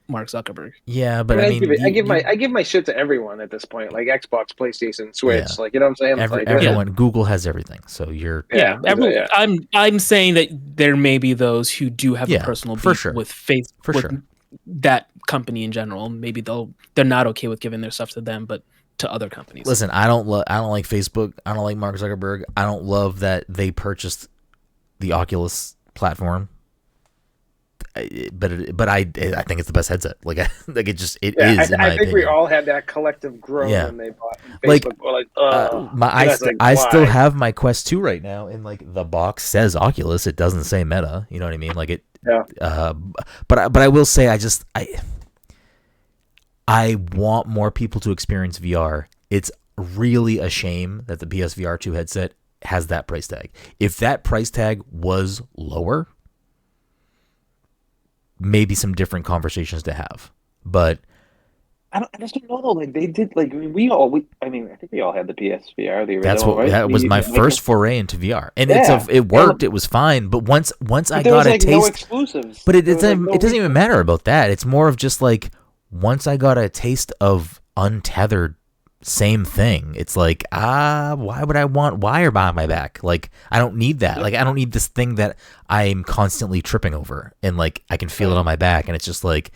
S3: Mark Zuckerberg.
S2: Yeah, but
S1: I give my shit to everyone at this point, like Xbox, PlayStation, Switch, like, you know what I'm saying?
S2: Everyone, Google has everything, so you're
S3: I'm saying that there may be those who do have a personal beef with Facebook, that company in general. Maybe they're not okay with giving their stuff to them, but to other companies.
S2: Listen, I don't like Facebook. I don't like Mark Zuckerberg. I don't love that they purchased the Oculus platform. But I think it's the best headset. Like it is. I think
S1: we all had that collective groan when they bought Facebook.
S2: I still have my Quest 2 right now, and like the box says Oculus. It doesn't say Meta. You know what I mean? Like it. Yeah. But I will say I want more people to experience VR. It's really a shame that the PSVR 2 headset has that price tag. If that price tag was lower, maybe some different conversations to have. But
S1: I just don't know though. Like they did. Like I think we all had the PSVR. The original,
S2: that was my first foray into VR, and it worked. It was fine. But once I got a taste, no
S1: exclusives.
S2: But it doesn't even matter about that. It's more of just like once I got a taste of untethered same thing. It's like, why would I want wire behind my back? Like, I don't need that. Like, I don't need this thing that I'm constantly tripping over, and like I can feel it on my back, and it's just like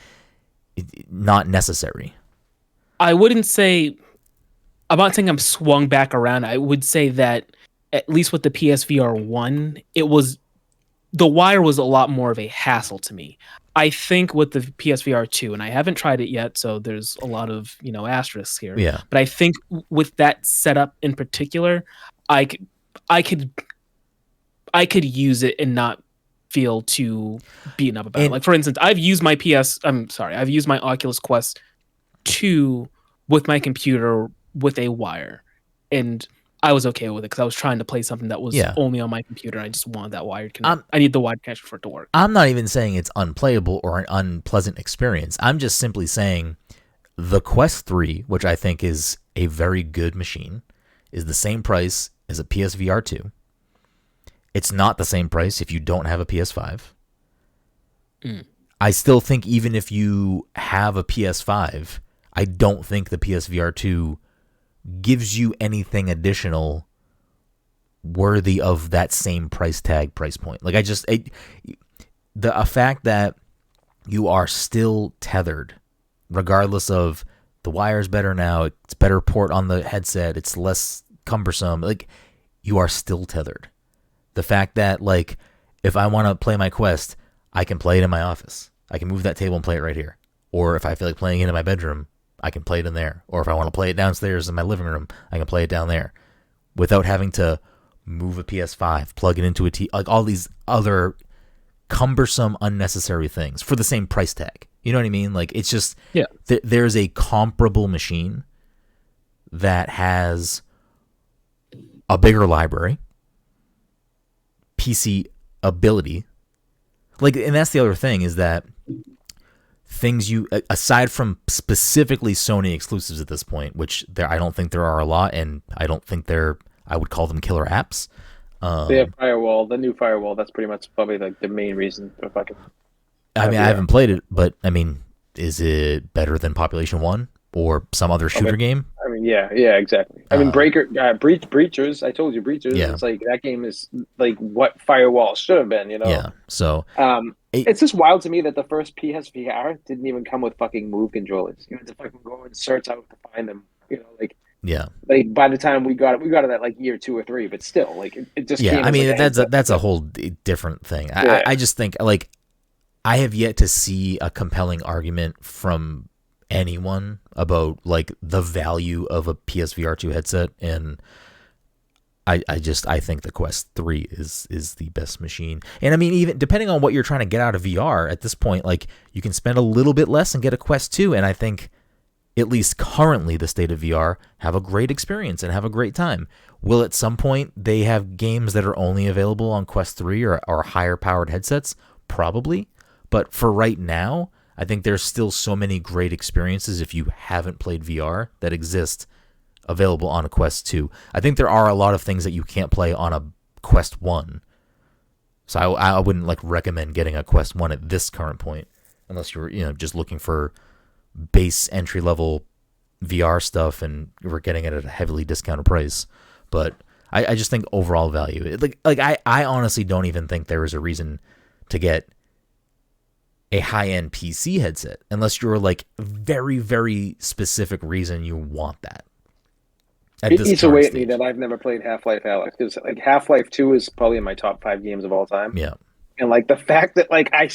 S2: not necessary.
S3: I wouldn't say. I'm not saying I'm swung back around. I would say that at least with the PSVR 1, the wire was a lot more of a hassle to me. I think with the PSVR 2, and I haven't tried it yet, so there's a lot of, asterisks here.
S2: Yeah.
S3: But I think with that setup in particular, I could use it and not feel too beaten up about it. Like, for instance, I've used my Oculus Quest 2 with my computer with a wire, and I was okay with it because I was trying to play something that was only on my computer. I just wanted that wired connection. I need the wired connection for it to work.
S2: I'm not even saying it's unplayable or an unpleasant experience. I'm just simply saying the Quest 3, which I think is a very good machine, is the same price as a PSVR 2. It's not the same price if you don't have a PS5. I still think even if you have a PS5, I don't think the PSVR 2 gives you anything additional worthy of that same price point. Like, a fact that you are still tethered, regardless of the wire's better now, it's better port on the headset, it's less cumbersome, like, you are still tethered. The fact that, like, if I want to play my Quest, I can play it in my office. I can move that table and play it right here. Or if I feel like playing it in my bedroom, I can play it in there. Or if I want to play it downstairs in my living room, I can play it down there without having to move a PS5, plug it into a TV, like all these other cumbersome, unnecessary things for the same price tag. You know what I mean? Like, it's just, there's a comparable machine that has a bigger library, PC ability. Like, and that's the other thing, is that things aside from specifically Sony exclusives at this point, which I don't think there are a lot, and I don't think I would call them killer apps.
S1: They have Firewall, the new Firewall. That's pretty much probably like the main reason for fucking.
S2: I mean, I haven't played it, but I mean, is it better than Population 1 or some other shooter game?
S1: I mean, yeah, exactly. I mean, Breachers. I told you, Breachers. Yeah. It's like that game is like what Firewall should have been.
S2: Yeah. So,
S1: it's just wild to me that the first PSVR didn't even come with fucking Move controllers. You had to fucking go and search out to find them. Like by the time we got it at like year 2 or 3, but still, like it just came.
S2: I mean, that's a whole different thing. Yeah. I just think, like, I have yet to see a compelling argument from anyone about like the value of a PSVR 2 headset, and I think the Quest 3 is the best machine. And I mean, even depending on what you're trying to get out of VR at this point, like, you can spend a little bit less and get a Quest 2, and I think at least currently the state of VR, have a great experience and have a great time. Will at some point they have games that are only available on Quest 3 or higher powered headsets? Probably. But for right now, I think there's still so many great experiences if you haven't played VR that exist available on a Quest 2. I think there are a lot of things that you can't play on a Quest 1. So I wouldn't like recommend getting a Quest 1 at this current point unless you're just looking for base entry level VR stuff and we're getting it at a heavily discounted price. But I just think overall value, I honestly don't even think there is a reason to get a high-end PC headset unless you're like very, very specific reason you want that.
S1: It eats away at me that I've never played Half-Life Alyx, because like Half-Life 2 is probably in my top 5 games of all time.
S2: Yeah.
S1: And like the fact that like I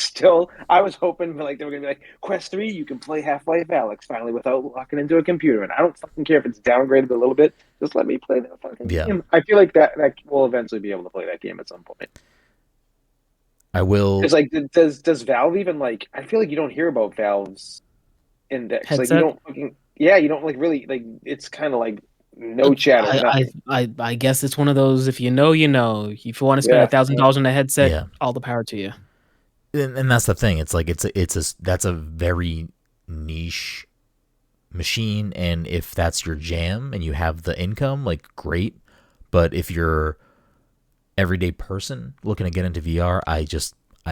S1: was hoping like they were gonna be like, Quest 3, you can play Half-Life Alyx finally without locking into a computer, and I don't fucking care if it's downgraded a little bit. Just let me play that fucking game. I feel like that we'll eventually be able to play that game at some point.
S2: I will.
S1: It's like, does Valve even like? I feel like you don't hear about Valve's index.
S3: Headset?
S1: Like you don't fucking you don't like really like. It's kind of like no chatter.
S3: I guess it's one of those. If you know, you know. If you want to spend $1,000 on a headset, all the power to you.
S2: And that's the thing. It's like that's a very niche machine, and if that's your jam and you have the income, like great. But if you're everyday person looking to get into VR, I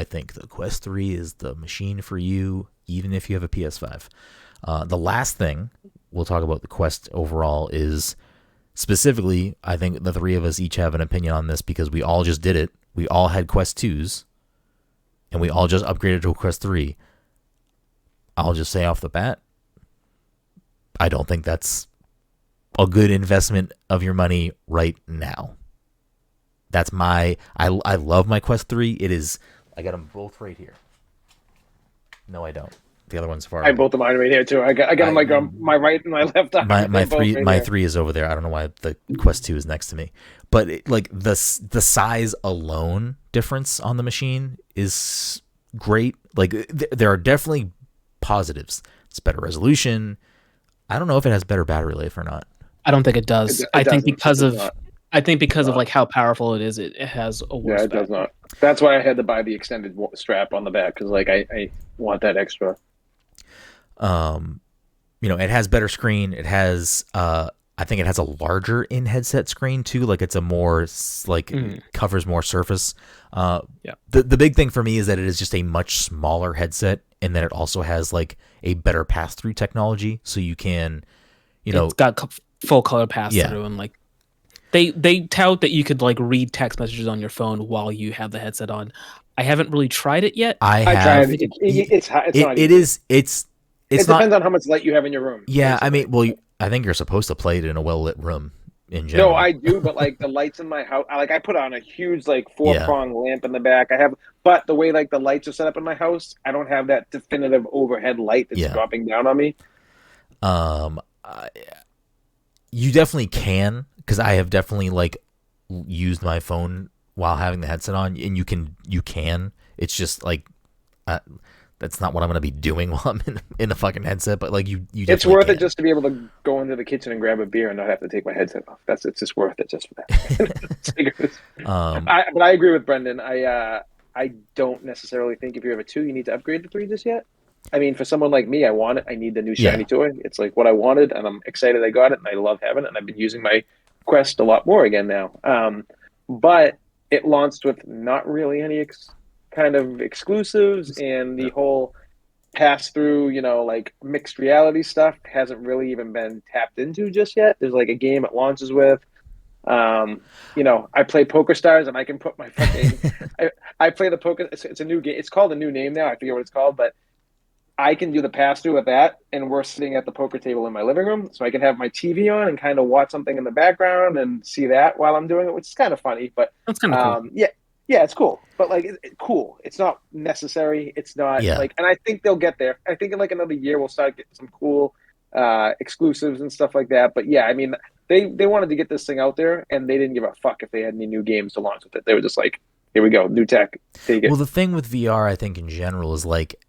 S2: think the Quest 3 is the machine for you, even if you have a PS5. The last thing we'll talk about the Quest overall is specifically, I think the three of us each have an opinion on this because we all just did it. We all had Quest 2s, and we all just upgraded to a Quest 3. I'll just say off the bat, I don't think that's a good investment of your money right now. That's I love my Quest 3. It is, I got them both right here. No, I don't. The other one's far.
S1: I have both of mine right here too. I got them like on my right and my left arm.
S2: My three is over there. I don't know why the Quest 2 is next to me, but the size alone difference on the machine is great. Like there are definitely positives. It's better resolution. I don't know if it has better battery life or not.
S3: I don't think it does. I think because of like how powerful it is, it has a worse.
S1: Yeah, it does not. That's why I had to buy the extended strap on the back because like I want that extra.
S2: It has better screen. It has I think it has a larger in headset screen too. Like it's a more covers more surface. The big thing for me is that it is just a much smaller headset, and that it also has like a better pass through technology, so you can,
S3: it's got full color pass through, and like they tout that you could like read text messages on your phone while you have the headset on. I haven't really tried it yet.
S1: I tried it. It depends on how much light you have in your room.
S2: Yeah, basically. I think you're supposed to play it in a well-lit room in general.
S1: No, I do, but like the lights in my house, I put on a huge like 4-prong lamp in the back. But the way like the lights are set up in my house, I don't have that definitive overhead light that's dropping down on me.
S2: You definitely can, because I have definitely like used my phone while having the headset on, and you can. It's just like that's not what I'm going to be doing while I'm in a fucking headset. But like you
S1: it's worth it just to be able to go into the kitchen and grab a beer and not have to take my headset off. It's just worth it just for that. But I agree with Brenden. I don't necessarily think if you have a 2, you need to upgrade to 3 just yet. I mean, for someone like me, I want it. I need the new shiny toy. It's like what I wanted, and I'm excited I got it, and I love having it. And I've been using my Quest a lot more again now. But it launched with not really any kind of exclusives, and the whole pass-through, like mixed reality stuff hasn't really even been tapped into just yet. There's like a game it launches with. I play Poker Stars, and I can put my fucking I play the poker. It's a new game. It's called a new name now. I forget what it's called, but I can do the pass-through with that, and we're sitting at the poker table in my living room, so I can have my TV on and kind of watch something in the background and see that while I'm doing it, which is kind of funny. But
S3: that's kind of cool.
S1: Yeah, it's cool, but like, cool. It's not necessary. It's not like, and I think they'll get there. I think in like another year we'll start getting some cool exclusives and stuff like that. But yeah, I mean, they wanted to get this thing out there, and they didn't give a fuck if they had any new games to launch with it. They were just like, here we go, new tech, take it.
S2: Well, the thing with VR, I think in general, is like,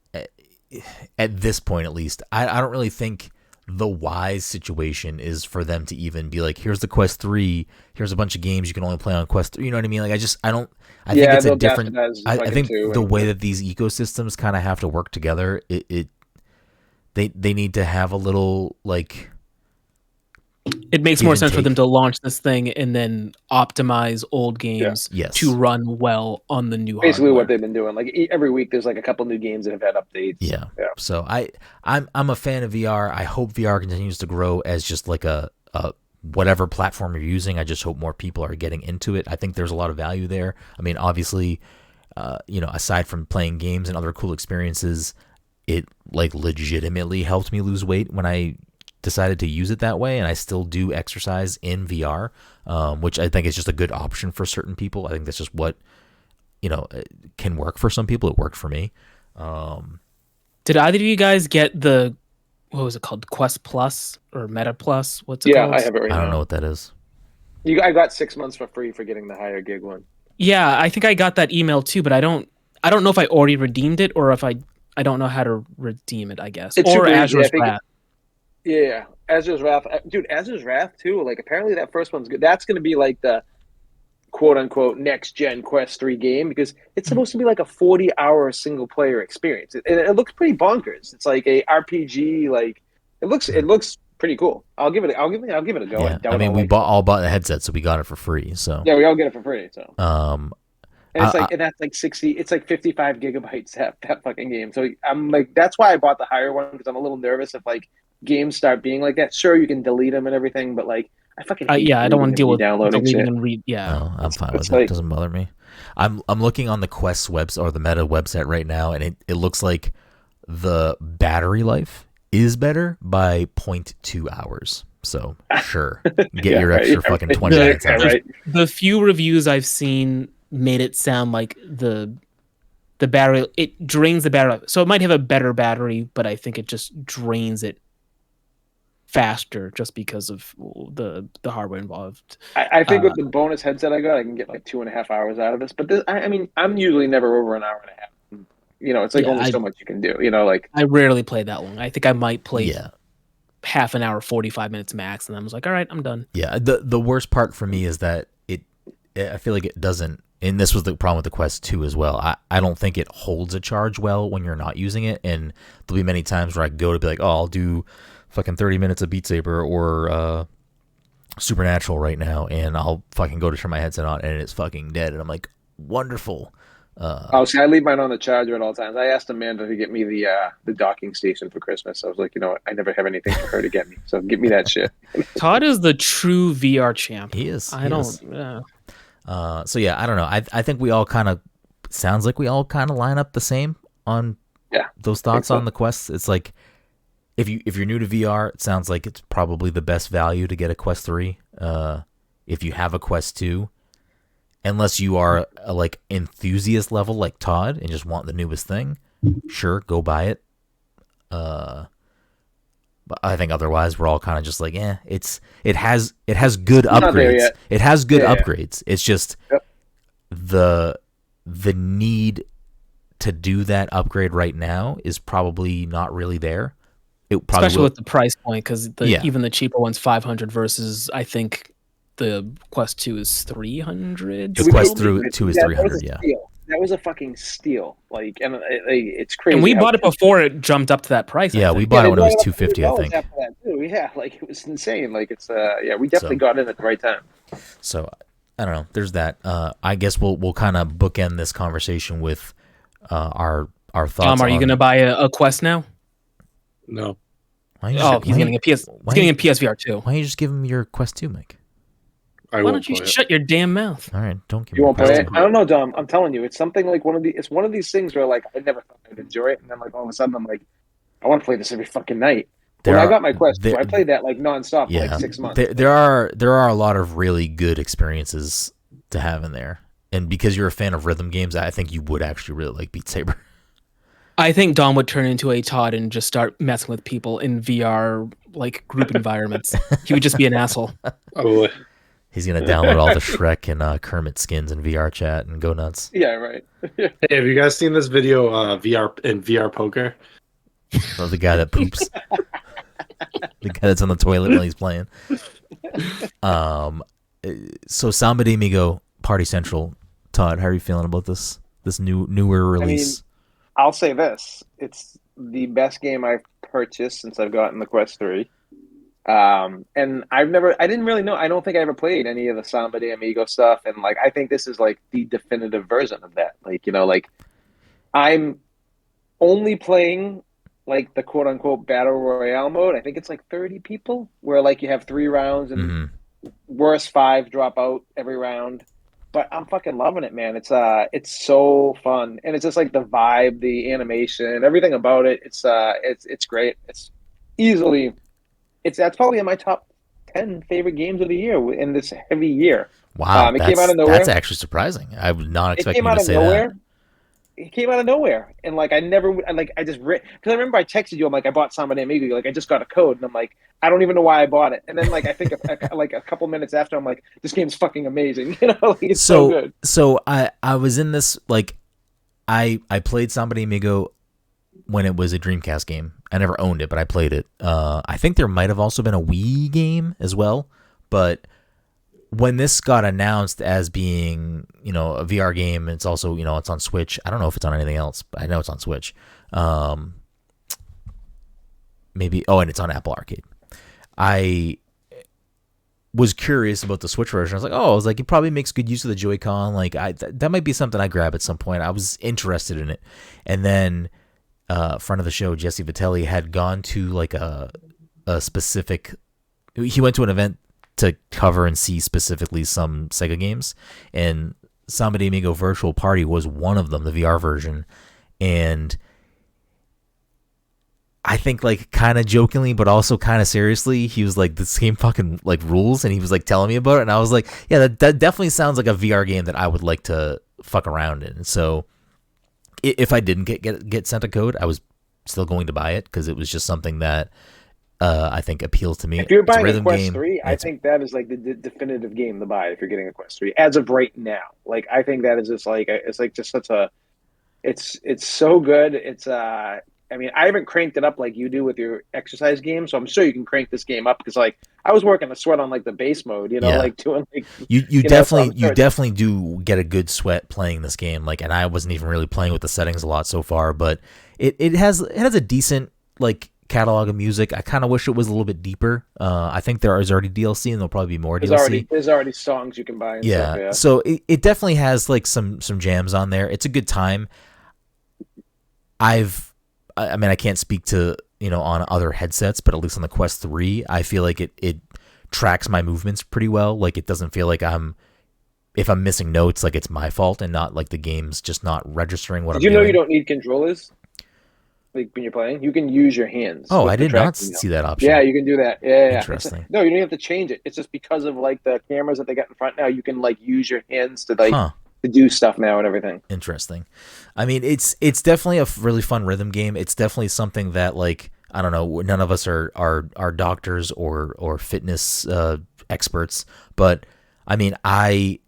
S2: at this point at least, I don't really think the wise situation is for them to even be like, here's the Quest 3, here's a bunch of games you can only play on Quest 3. You know what I mean? Like, I think it's a different. I think the way that these ecosystems kind of have to work together, they need to have a little like.
S3: It makes more sense for them to launch this thing and then optimize old games to run well on the new
S1: basically
S3: hardware.
S1: What they've been doing. Like every week there's like a couple new games that have had updates.
S2: Yeah. So I'm a fan of VR. I hope VR continues to grow as just like a whatever platform you're using. I just hope more people are getting into it. I think there's a lot of value there. I mean, obviously, aside from playing games and other cool experiences, it like legitimately helped me lose weight when I decided to use it that way, and I still do exercise in VR, which I think is just a good option for certain people. I think that's just what can work for some people. It worked for me.
S3: Did either of you guys get the, what was it called, Quest Plus or Meta Plus? What's it called?
S1: Yeah, I have it right now.
S2: I don't know what that is.
S1: I got 6 months for free for getting the higher gig one.
S3: Yeah, I think I got that email too, but I don't know if I already redeemed it or if I don't know how to redeem it, I guess. Or Azure's Wrath.
S1: Yeah, Azur's Wrath. Dude, Azur's Wrath, too. Like, apparently that first one's good. That's going to be, like, the quote-unquote next-gen Quest 3 game, because it's supposed to be, like, a 40-hour single-player experience. It looks pretty bonkers. It's like a RPG, like... It looks pretty cool. I'll give it a go.
S2: Yeah. I mean, we all bought the headset, so we got it for free, so...
S1: Yeah, we all get it for free, so... And it's like, and that's like 60, it's like 55 gigabytes that fucking game. So I'm like, that's why I bought the higher one, because I'm a little nervous if like games start being like that. Sure, you can delete them and everything, but like, I fucking hate
S3: yeah, I don't want to deal with
S1: downloading
S3: deleting
S1: shit.
S3: and read. Yeah,
S2: No, I'm fine with
S1: it's
S2: it.
S1: like,
S2: It doesn't bother me. I'm looking on the Quest website or the Meta website right now, and it looks like the battery life is better by 0.2 hours. So sure, get your extra fucking 20 minutes out of it.
S3: The few reviews I've seen made it sound like the battery, it drains the battery. So it might have a better battery, but I think it just drains it faster just because of the hardware involved.
S1: I think with the bonus headset I got, I can get like 2.5 hours out of this. But this, I mean, I'm usually never over an hour and a half. You know, it's like only so much you can do. You know, like
S3: I rarely play that long. I think I might play half an hour, 45 minutes max, and I was like, all right, I'm done.
S2: Yeah, the worst part for me is that I feel like it doesn't, and this was the problem with the Quest 2 as well. I don't think it holds a charge well when you're not using it, and there'll be many times where I go to be like, oh, I'll do fucking 30 minutes of Beat Saber or Supernatural right now, and I'll fucking go to turn my headset on, and it's fucking dead, and I'm like, wonderful.
S1: See, I leave mine on the charger at all times. I asked Amanda to get me the docking station for Christmas. I was like, you know what? I never have anything for her to get me, so get me that shit.
S3: Todd is the true VR champ.
S2: He is. So yeah, I don't know. I think we all kind of sounds like we all kind of line up the same on those thoughts on the Quest. It's like if you're new to VR, it sounds like it's probably the best value to get a Quest 3. If you have a Quest 2. Unless you are a like enthusiast level like Todd and just want the newest thing, sure, go buy it. But I think otherwise we're all kind of just like, it has good upgrades. It has good upgrades. It's just the need to do that upgrade right now is probably not really there.
S3: Especially with the price point, because even the cheaper one's 500 versus I think the Quest 2 is 300.
S2: The Quest 2 is 300.
S1: That was a fucking steal. Like, and it's crazy.
S3: And we bought it before it jumped up to that price.
S2: Yeah, we bought it when it was $250, I think.
S1: After that too. Yeah, like it was insane. Like it's we definitely got in at the right time.
S2: So I don't know. There's that. I guess we'll kind of bookend this conversation with our thoughts.
S3: Are you going to buy a Quest now?
S4: No.
S3: He's getting a PSVR 2.
S2: Why don't you just give him your Quest 2, Mike?
S3: Why don't you shut your damn mouth?
S2: All right, don't give me.
S1: You won't play it? I don't know, Dom. I'm telling you, it's something like one of these things where like I never thought I'd enjoy it, and then like all of a sudden I'm like, I want to play this every fucking night. When I got my Quest, I played that like nonstop for like 6 months.
S2: There are a lot of really good experiences to have in there, and because you're a fan of rhythm games, I think you would actually really like Beat Saber.
S3: I think Dom would turn into a Todd and just start messing with people in VR like group environments. He would just be an asshole.
S4: Oh.
S2: He's gonna download all the Shrek and Kermit skins in VR chat and go nuts.
S1: Yeah, right.
S4: Hey, have you guys seen this video VR poker?
S2: Oh, the guy that poops. The guy that's on the toilet while he's playing. So Samba de Amigo Party Central. Todd, how are you feeling about this newer release?
S1: I mean, I'll say this: it's the best game I've purchased since I've gotten the Quest 3. And I didn't really know. I don't think I ever played any of the Samba de Amigo stuff, and like I think this is like the definitive version of that. Like, you know, like I'm only playing like the quote unquote battle royale mode. I think it's like 30 people, where like you have 3 rounds and worst 5 drop out every round. But I'm fucking loving it, man. It's so fun, and it's just like the vibe, the animation, everything about it. It's great. It's easily. That's probably in my top 10 favorite games of the year in this heavy year.
S2: Wow,
S1: it came out of nowhere.
S2: That's actually surprising. I was not expecting you to say that.
S1: It came out of nowhere, and like I just because I remember I texted you. I'm like, I bought Samba de Amigo. Like I just got a code, and I'm like, I don't even know why I bought it. And then like I think like a couple minutes after, I'm like, this game's fucking amazing. You know, like, it's so good.
S2: So I was in this like I played Samba de Amigo when it was a Dreamcast game. I never owned it, but I played it. I think there might have also been a Wii game as well. But when this got announced as being, you know, a VR game, it's also, you know, it's on Switch. I don't know if it's on anything else, but I know it's on Switch. Maybe. Oh, and it's on Apple Arcade. I was curious about the Switch version. I was like, it probably makes good use of the Joy-Con. Like, that might be something I grab at some point. I was interested in it. And then, friend of the show, Jesse Vitelli, had gone to like a specific. He went to an event to cover and see specifically some Sega games, and Samba de Amigo Virtual Party was one of them, the VR version. And I think, like, kind of jokingly, but also kind of seriously, he was like, this game fucking, like, rules, and he was, like, telling me about it, and I was like, yeah, that definitely sounds like a VR game that I would like to fuck around in. So, if I didn't get sent a code, I was still going to buy it, because it was just something that I think appeals to me.
S1: If you're buying
S2: a
S1: a Quest 3, I think that is, like, the definitive game to buy if you're getting a Quest 3, as of right now. Like, I think that is just, like, it's, like, just such a... It's so good. It's I mean, I haven't cranked it up like you do with your exercise game, so I'm sure you can crank this game up, because, like, I was working the sweat on, like, the base mode, like doing, like,
S2: you definitely do get a good sweat playing this game. Like, and I wasn't even really playing with the settings a lot so far, but it has a decent, like, catalog of music. I kind of wish it was a little bit deeper. I think there is already DLC, and there'll probably be more DLC.
S1: There's already songs you can buy. And stuff, yeah.
S2: So it definitely has, like, some jams on there. It's a good time. I mean, I can't speak to, on other headsets, but at least on the Quest 3, I feel like it tracks my movements pretty well. Like, it doesn't feel like if I'm missing notes, like, it's my fault and not like the game's just not registering what I'm doing.
S1: Did you know you don't need controllers? Like, when you're playing, you can use your hands.
S2: Oh, I did not see that option.
S1: Yeah, you can do that. Yeah.
S2: Interesting.
S1: No, you don't have to change it. It's just because of, like, the cameras that they got in front now, you can, like, use your hands to, like, to do stuff now and everything.
S2: Interesting. I mean, it's definitely a really fun rhythm game. It's definitely something that, like, I don't know, none of us are doctors or fitness experts, but I mean, I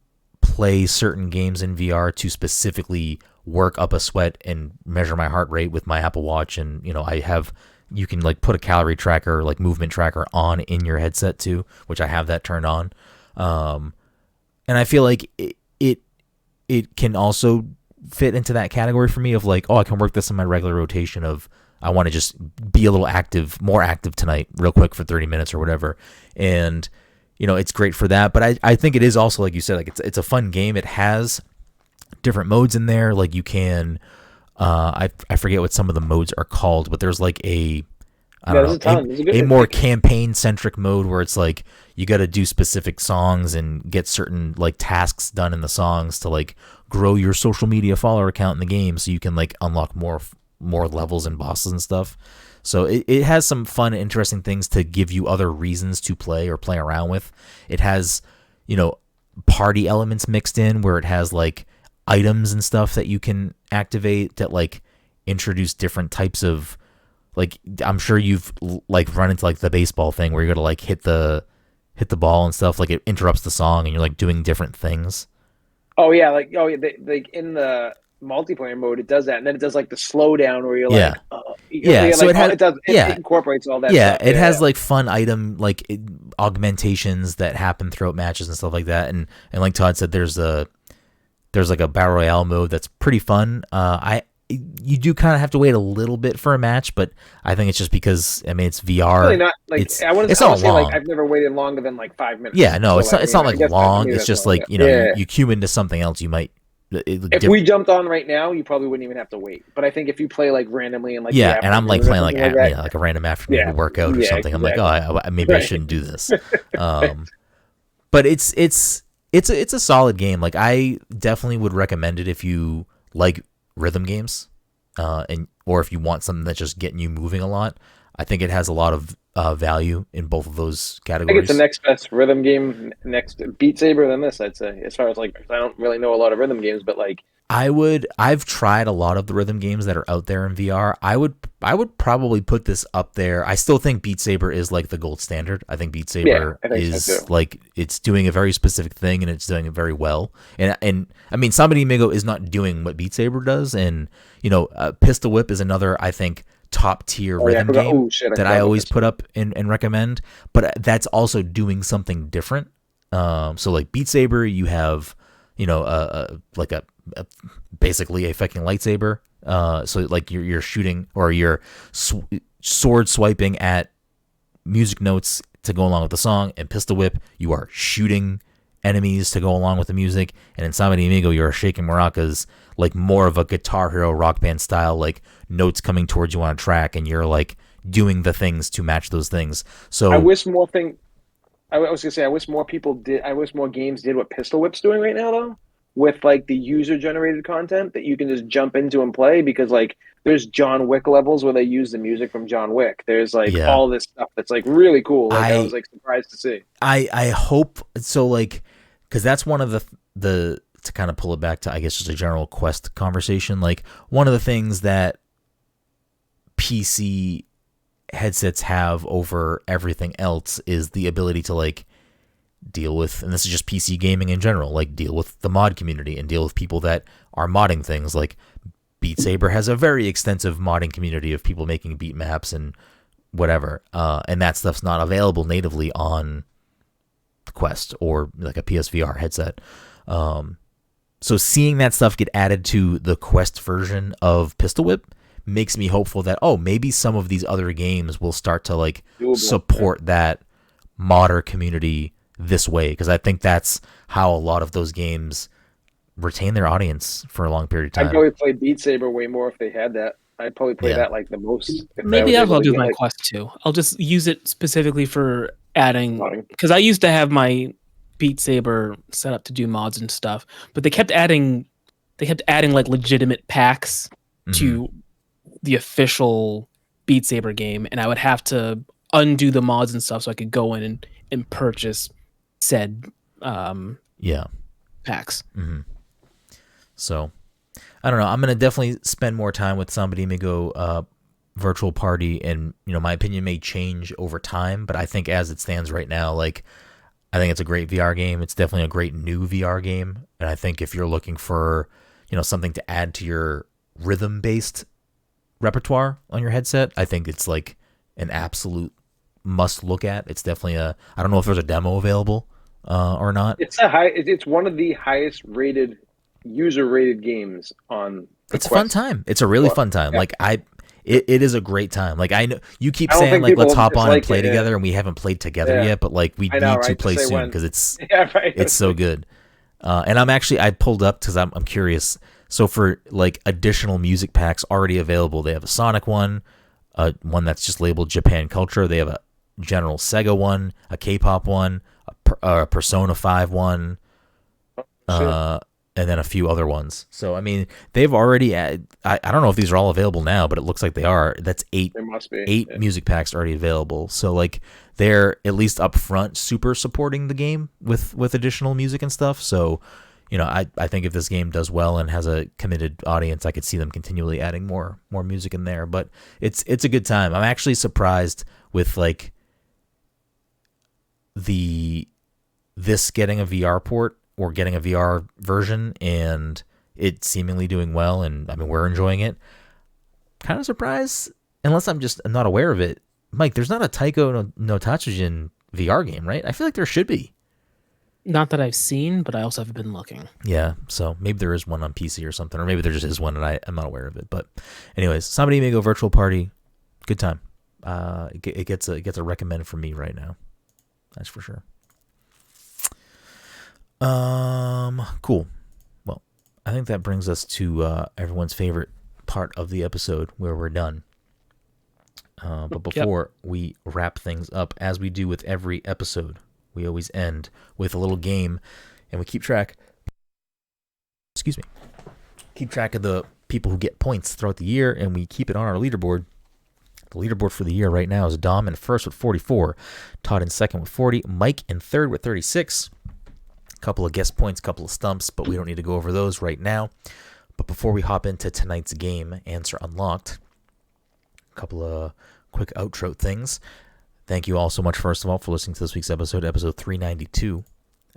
S2: play certain games in VR to specifically work up a sweat and measure my heart rate with my Apple Watch, and you can, like, put a calorie tracker, like, movement tracker on in your headset too, which I have that turned on, and I feel like it can also fit into that category for me of, like, I can work this in my regular rotation of, I want to just be a little more active tonight real quick for 30 minutes or whatever. And, it's great for that. But I think it is also, like you said, like, it's a fun game. It has different modes in there. Like, you can, I forget what some of the modes are called, but there's, like, a more campaign-centric mode where it's like you got to do specific songs and get certain, like, tasks done in the songs to, like, grow your social media follower account in the game, so you can, like, unlock more levels and bosses and stuff. So it has some fun, interesting things to give you other reasons to play or play around with. It has, party elements mixed in where it has, like, items and stuff that you can activate that, like, introduce different types of, like, I'm sure you've, like, run into, like, the baseball thing where you're gonna, like, hit the ball and stuff. Like, it interrupts the song and you're, like, doing different things.
S1: Oh yeah, like in the multiplayer mode, it does that, and then it does, like, the slowdown where you're like,
S2: so
S1: like, it incorporates all that.
S2: Yeah,
S1: stuff.
S2: It has, like, fun item, like, augmentations that happen throughout matches and stuff like that. And like Todd said, there's like a battle royale mode that's pretty fun. You do kind of have to wait a little bit for a match, but I think it's just because, I mean, it's VR.
S1: Really not, like, it's not say, long. Like, I've never waited longer than, like, 5 minutes.
S2: Yeah, no, so, it's not like long. It's just long, like, you queue into something else, you might.
S1: If we jumped on right now, you probably wouldn't even have to wait. But I think if you play, like, randomly and, like,
S2: and I'm, like, playing like a random afternoon workout or something, exactly. I'm like, maybe I shouldn't do this. But it's a solid game. Like, I definitely would recommend it if you like rhythm games, or if you want something that's just getting you moving a lot. I think it has a lot of value in both of those categories.
S1: I think it's the next best rhythm game, next Beat Saber than this, I'd say. As far as, like, I don't really know a lot of rhythm games, but, like,
S2: I've tried a lot of the rhythm games that are out there in VR. I would probably put this up there. I still think Beat Saber is, like, the gold standard. I think Beat Saber is so like, it's doing a very specific thing and it's doing it very well. And I mean, Samba de Amigo is not doing what Beat Saber does, and Pistol Whip is another, I think, top tier rhythm game that I always put up and recommend, but that's also doing something different. So, like, Beat Saber, you have like a basically a fucking lightsaber. So, like, you're shooting or you're sword swiping at music notes to go along with the song. In Pistol Whip, you are shooting enemies to go along with the music. And in Samba de Amigo, you're shaking maracas, like more of a Guitar Hero rock band style, like notes coming towards you on a track, and you're like doing the things to match those things. So
S1: I wish more thing. I was gonna say I wish more people did. I wish more games did what Pistol Whip's doing right now, though, with like the user generated content that you can just jump into and play. Because like there's John Wick levels where they use the music from John Wick. There's like
S2: yeah,
S1: all this stuff that's like really cool. Like I was like surprised to see.
S2: I hope so, like, because that's one of the to kind of pull it back to, I guess, just a general Quest conversation. Like one of the things that PC headsets have over everything else is the ability to like deal with, and this is just PC gaming in general, like deal with the mod community and deal with people that are modding things. Like Beat Saber has a very extensive modding community of people making beat maps and whatever, and that stuff's not available natively on the Quest or like a PSVR headset. So seeing that stuff get added to the Quest version of Pistol Whip makes me hopeful that, oh, maybe some of these other games will start to like support that modder community this way, because I think that's how a lot of those games retain their audience for a long period of time.
S1: I'd probably play Beat Saber way more if they had that. I'd probably play that like the most.
S3: Maybe I'll do my Quest 2. I'll just use it specifically for adding, because I used to have my Beat Saber set up to do mods and stuff, but they kept adding like legitimate packs to the official Beat Saber game, and I would have to undo the mods and stuff so I could go in and purchase said packs.
S2: So I don't know. I'm gonna definitely spend more time with Samba de Amigo Virtual Party, and my opinion may change over time, but I think as it stands right now, like I think it's a great VR game. It's definitely a great new VR game, and I think if you're looking for something to add to your rhythm based repertoire on your headset, I think it's like an absolute must look at. It's definitely I don't know if there's a demo available or not.
S1: It's one of the highest rated user rated games on the
S2: It's a fun time. It's a really fun time. Like it is a great time. Like I know you keep saying like let's hop on and play together, and we haven't played together yet, but like we need to play soon because it's so good. And I pulled up because I'm curious. So for like additional music packs already available, they have a Sonic one, one that's just labeled Japan Culture. They have a general Sega one, a K-pop one, a Persona 5 one, and then a few other ones. So I mean, they've already I don't know if these are all available now, but it looks like they are. That's 8 music packs already available. So like they're at least up front super supporting the game with additional music and stuff. So I think if this game does well and has a committed audience, I could see them continually adding more music in there. But it's a good time. I'm actually surprised with like this getting a VR port or getting a VR version and it seemingly doing well, and I mean we're enjoying it. Kind of surprised, unless I'm not aware of it. Mike, there's not a Taiko no Tatsujin VR game, right? I feel like there should be.
S3: Not that I've seen, but I also have been looking.
S2: Yeah, so maybe there is one on PC or something, or maybe there just is one and I'm not aware of it. But anyways, Samba de Amigo Virtual Party, good time. It gets a recommend from me right now. That's for sure. Cool. Well, I think that brings us to everyone's favorite part of the episode where we're done. But before we wrap things up, as we do with every episode, we always end with a little game, and we keep track of the people who get points throughout the year, and we keep it on our leaderboard. The leaderboard for the year right now is Dom in first with 44, Todd in second with 40, Mike in third with 36. Couple of guest points, couple of stumps, but we don't need to go over those right now. But before we hop into tonight's game, Answer Unlocked, a couple of quick outro things. Thank you all so much, first of all, for listening to this week's episode 392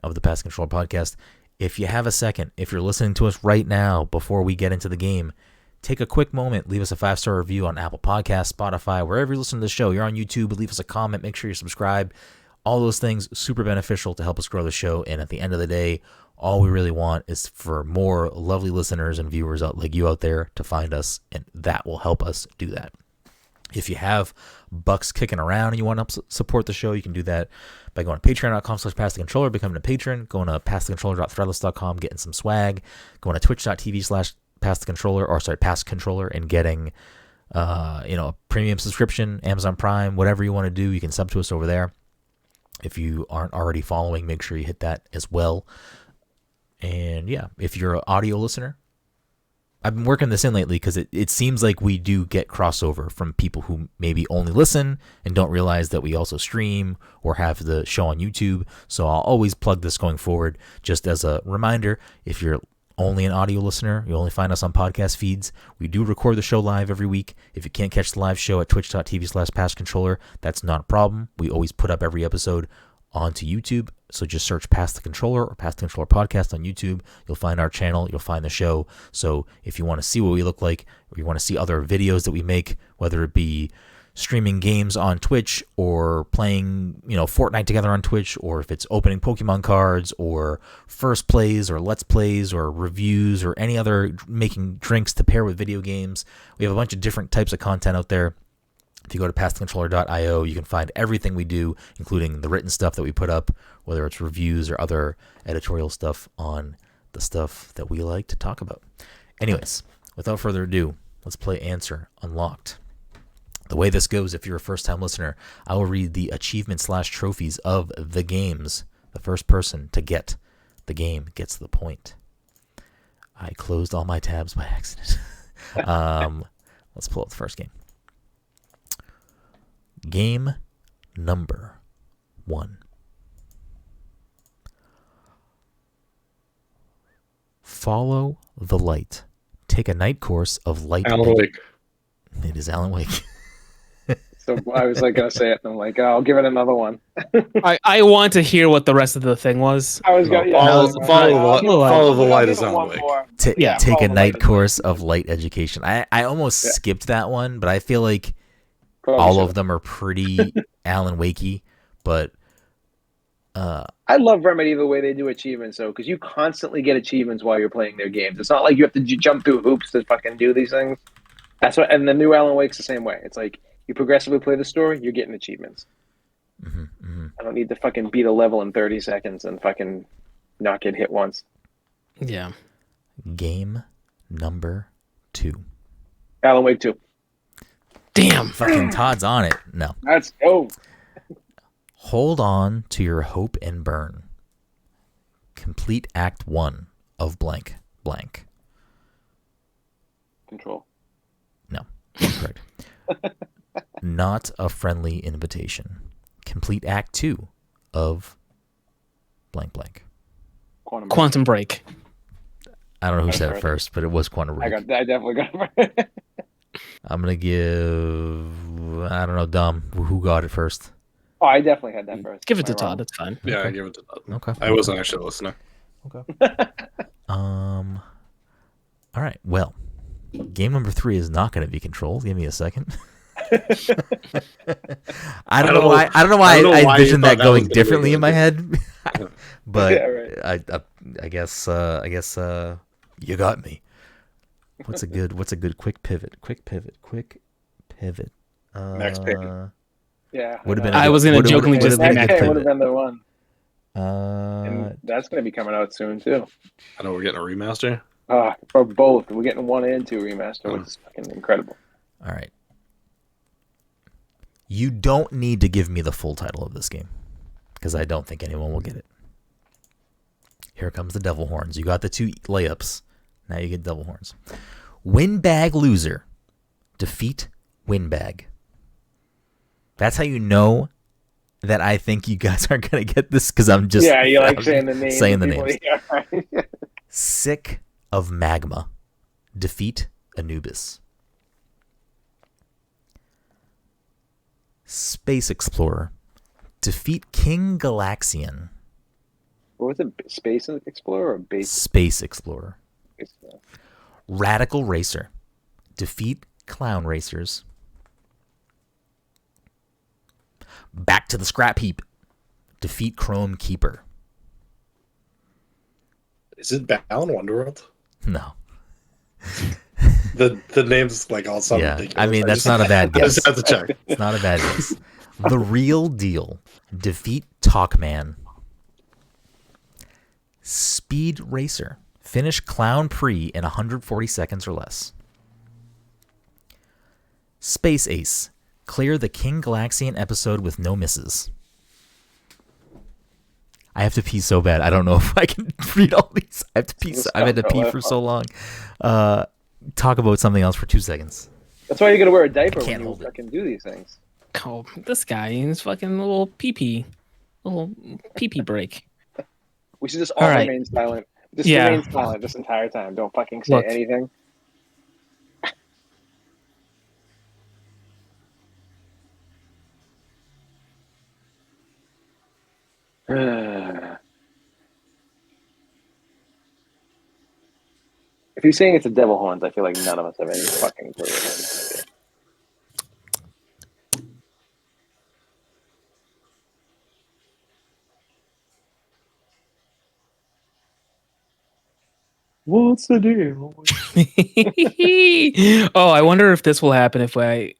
S2: of the Pass Control Podcast. If you have a second, if you're listening to us right now before we get into the game, take a quick moment, leave us a 5-star review on Apple Podcasts, Spotify, wherever you listen to the show. You're on YouTube, leave us a comment, make sure you subscribe. All those things, super beneficial to help us grow the show. And at the end of the day, all we really want is for more lovely listeners and viewers like you out there to find us, and that will help us do that. If you have bucks kicking around and you want to support the show, you can do that by going to patreon.com/passthecontroller, becoming a patron, going to passthecontroller.threadless.com, getting some swag, going to twitch.tv/passthecontroller, and getting a premium subscription, Amazon Prime, whatever you want to do, you can sub to us over there. If you aren't already following, make sure you hit that as well. And yeah, if you're an audio listener, I've been working this in lately because it seems like we do get crossover from people who maybe only listen and don't realize that we also stream or have the show on YouTube. So I'll always plug this going forward. Just as a reminder, if you're only an audio listener, you only find us on podcast feeds. We do record the show live every week. If you can't catch the live show at twitch.tv/passcontroller, that's not a problem. We always put up every episode onto YouTube. So just search Pass the Controller or Pass the Controller Podcast on YouTube. You'll find our channel. You'll find the show. So if you want to see what we look like, or you want to see other videos that we make, whether it be streaming games on Twitch or playing, Fortnite together on Twitch, or if it's opening Pokemon cards or first plays or let's plays or reviews or any other making drinks to pair with video games, we have a bunch of different types of content out there. If you go to passthecontroller.io, you can find everything we do, including the written stuff that we put up, whether it's reviews or other editorial stuff on the stuff that we like to talk about. Anyways, without further ado, let's play Answer Unlocked. The way this goes, if you're a first-time listener, I will read the achievement/trophies of the games. The first person to get the game gets the point. I closed all my tabs by accident. Let's pull up the first game. Game number 1. Follow the light. Take a night course of light.
S4: Alan Wake.
S2: It is Alan Wake.
S1: So I was like gonna say it, and I'm like, I'll give it another one.
S3: I want to hear what the rest of the thing was.
S1: I was gonna
S4: Follow the light is Alan Wake.
S2: Take a night course of light education. I almost skipped that one, but I feel like all of them are pretty Alan Wakey, but
S1: I love Remedy the way they do achievements, though, because you constantly get achievements while you're playing their games. It's not like you have to jump through hoops to fucking do these things. That's what, and the new Alan Wake's the same way. It's like you progressively play the story, you're getting achievements. I don't need to fucking beat a level in 30 seconds and fucking not get hit once.
S3: Yeah.
S2: Game number 2.
S1: Alan Wake 2.
S3: Damn.
S2: Fucking Todd's on it. No.
S1: Let's go.
S2: Hold on to your hope and burn. Complete Act 1 of blank blank.
S1: Control.
S2: No. Correct. Not a friendly invitation. Complete Act 2 of blank blank.
S3: Quantum Break.
S2: I don't know who said it first, but it was Quantum Break.
S1: I definitely got it.
S2: I'm going to give, I don't know, Dom, who got it first?
S1: Oh, I definitely had that first.
S3: Give it to Todd. That's fine.
S4: Yeah,
S2: Okay.
S4: I give it to Todd.
S2: Okay.
S4: I wasn't actually listening.
S2: Okay. All right. Well, game number 3 is not going to be Control. Give me a second. I don't know why I envisioned that going differently in my head. But
S1: Yeah, right.
S2: I guess you got me. What's a good quick pivot? Quick pivot.
S4: Max Payne.
S1: Yeah.
S2: Would have been.
S3: I was going to jokingly just say Max
S1: Payne would have been the one.
S2: Uh,
S1: And that's going to be coming out soon, too.
S4: I know we're getting a remaster.
S1: For both. We're getting 1 and 2 remaster, which is fucking incredible.
S2: all right. You don't need to give me the full title of this game because I don't think anyone will get it. Here comes the devil horns. You got the 2 layups. Now you get devil horns. Windbag loser. Defeat Windbag. That's how you know that I think you guys aren't going to get this because I'm just
S1: you like saying the names.
S2: Saying the names.
S1: Yeah, right.
S2: Sick of Magma. Defeat Anubis. Space Explorer. Defeat King Galaxian.
S1: What was it? Space Explorer or base?
S2: Space Explorer. Radical Racer. Defeat Clown Racers. Back to the Scrap Heap. Defeat Chrome Keeper.
S4: Is it Balan Wonderworld?
S2: No.
S4: The name's like all something
S2: Yeah,
S4: ridiculous.
S2: I mean, that's not a bad
S4: I
S2: guess.
S4: just have to check.
S2: It's not a bad guess. The Real Deal. Defeat Talkman. Speed Racer. Finish Clown Prix in 140 seconds or less. Space Ace. Clear the King Galaxian episode with no misses. I have to pee so bad. I don't know if I can read all these. I have to pee. I've had to pee for so long. Talk about something else for 2 seconds.
S1: That's why you gotta wear a diaper when
S2: can't
S1: you
S2: hold it.
S1: fucking do these things.
S3: Oh, this guy and his fucking little little pee break.
S1: We should just all
S3: right.
S1: remain silent. Just
S3: Yeah.
S1: remain silent this entire time. Don't fucking say
S3: Look.
S1: anything. If you're saying it's a devil horns, I feel like none of us have any fucking clue. What it is. What's the deal?
S3: Oh, I wonder if this will happen if I.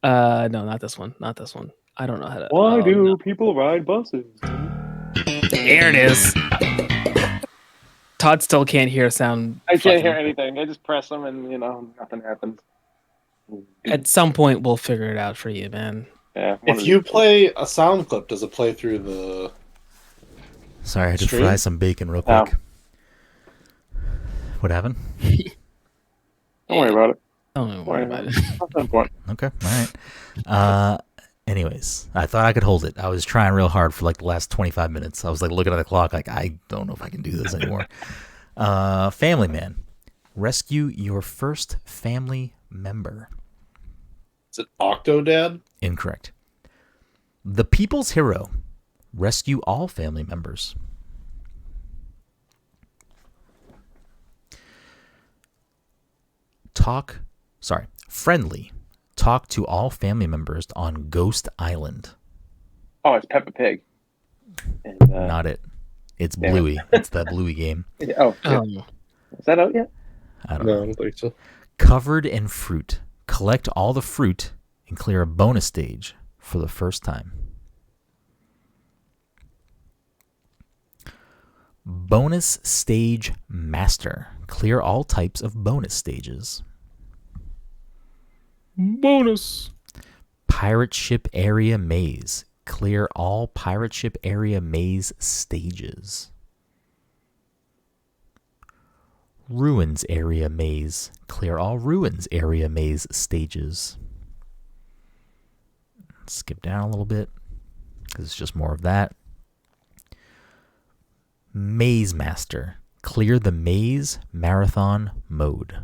S3: No, not this one. Not this one. I don't know how to.
S1: Why
S3: oh,
S1: do
S3: no.
S1: people ride buses?
S3: There it is. Todd still can't hear sound.
S1: I can't
S3: fucking-
S1: hear anything. I just press them and, nothing happens.
S3: At some point, we'll figure it out for you, man.
S1: Yeah.
S4: If you play a sound clip, does it play through the?
S2: Sorry, I had to
S4: Stream?
S2: fry some bacon real
S1: Oh.
S2: quick. What happened?
S1: Don't worry about it.
S3: Don't worry about it.
S1: That's not important.
S2: Okay, all right. Anyways, I thought I could hold it. I was trying real hard for like the last 25 minutes. I was like looking at the clock like, I don't know if I can do this anymore. Family Man. Rescue your first family member.
S4: Is it Octodad?
S2: Incorrect. The People's Hero. Rescue all family members. Friendly. Talk to all family members on Ghost Island.
S1: Oh, it's Peppa Pig. And,
S2: Not it. It's
S1: damn it.
S2: Bluey. It's that Bluey game.
S1: oh, shit. Is that out yet?
S2: I don't
S4: No,
S2: know.
S4: I don't think so.
S2: Covered in fruit. Collect all the fruit and clear a bonus stage for the first time. Bonus Stage Master. Clear all types of bonus stages.
S3: Bonus.
S2: Pirate Ship Area Maze. Clear all Pirate Ship Area Maze stages. Ruins Area Maze. Clear all Ruins Area Maze stages. Skip down a little bit because it's just more of that. Maze Master. Clear the Maze Marathon mode.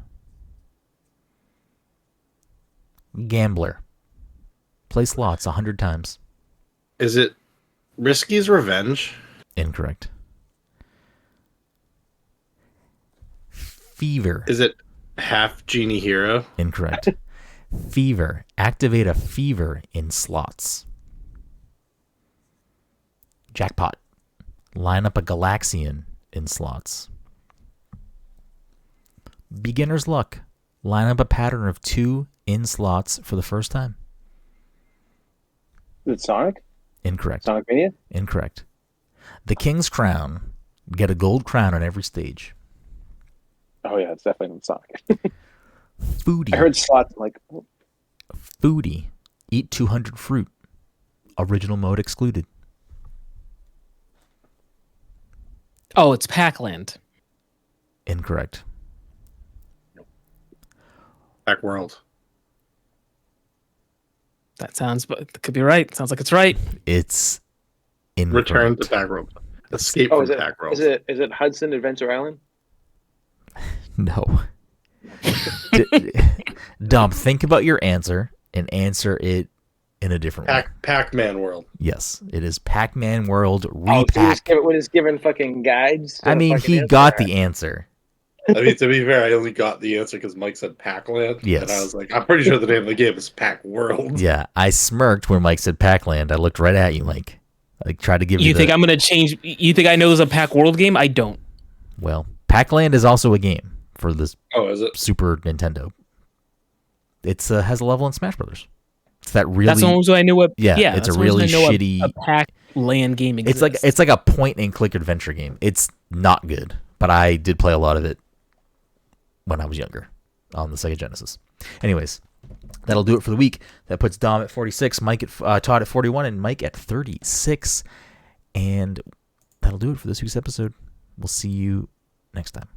S2: Gambler. Play slots 100 times.
S4: Is it Risky's Revenge?
S2: Incorrect. Fever.
S4: Is it Half Genie Hero?
S2: Incorrect. Fever. Activate a fever in slots. Jackpot. Line up a Galaxian in slots. Beginner's Luck. Line up a pattern of 2 in slots for the first time.
S1: Is it Sonic?
S2: Incorrect.
S1: Sonic Mania?
S2: Incorrect. The King's Crown. Get a gold crown on every stage.
S1: Oh, yeah, it's definitely not Sonic.
S2: Foodie.
S1: I heard slots. I'm like, oh,
S2: Foodie. Eat 200 fruit. Original mode excluded.
S3: Oh, it's Pac-Land.
S2: Incorrect.
S4: Back World.
S3: That sounds, but it could be right. Sounds like it's right.
S2: It's incorrect.
S4: Return to Back World. Escape
S1: oh
S4: from
S1: is it,
S4: Back World.
S1: is it Hudson Adventure Island?
S2: No. Dom, think about your answer and answer it in a different way.
S4: Pac-Man World.
S2: Yes, it is Pac-Man World
S1: Oh, so
S2: Repack.
S1: when it's given fucking guides.
S2: I mean, he got the answer.
S4: I mean, to be fair, I only got the answer because Mike said Pac-Land.
S2: Yes.
S4: And I was like, I'm pretty sure the name of the game is Pac World.
S2: Yeah, I smirked when Mike said Pac-Land. I looked right at you, Mike. I tried to give you
S3: You think I'm gonna change? You think I know it's a Pac World game? I don't.
S2: Well, Pac-Land is also a game for the
S4: Oh, is it?
S2: Super Nintendo. It's has a level in Smash Brothers. It's that really.
S3: That's the only reason I knew what.
S2: Yeah, it's a really shitty.
S3: A pack land game exists.
S2: It's like a point and click adventure game. It's not good, but I did play a lot of it when I was younger on the Sega Genesis. Anyways, that'll do it for the week. That puts Dom at 46, Mike at Todd at 41, and Mike at 36. And that'll do it for this week's episode. We'll see you next time.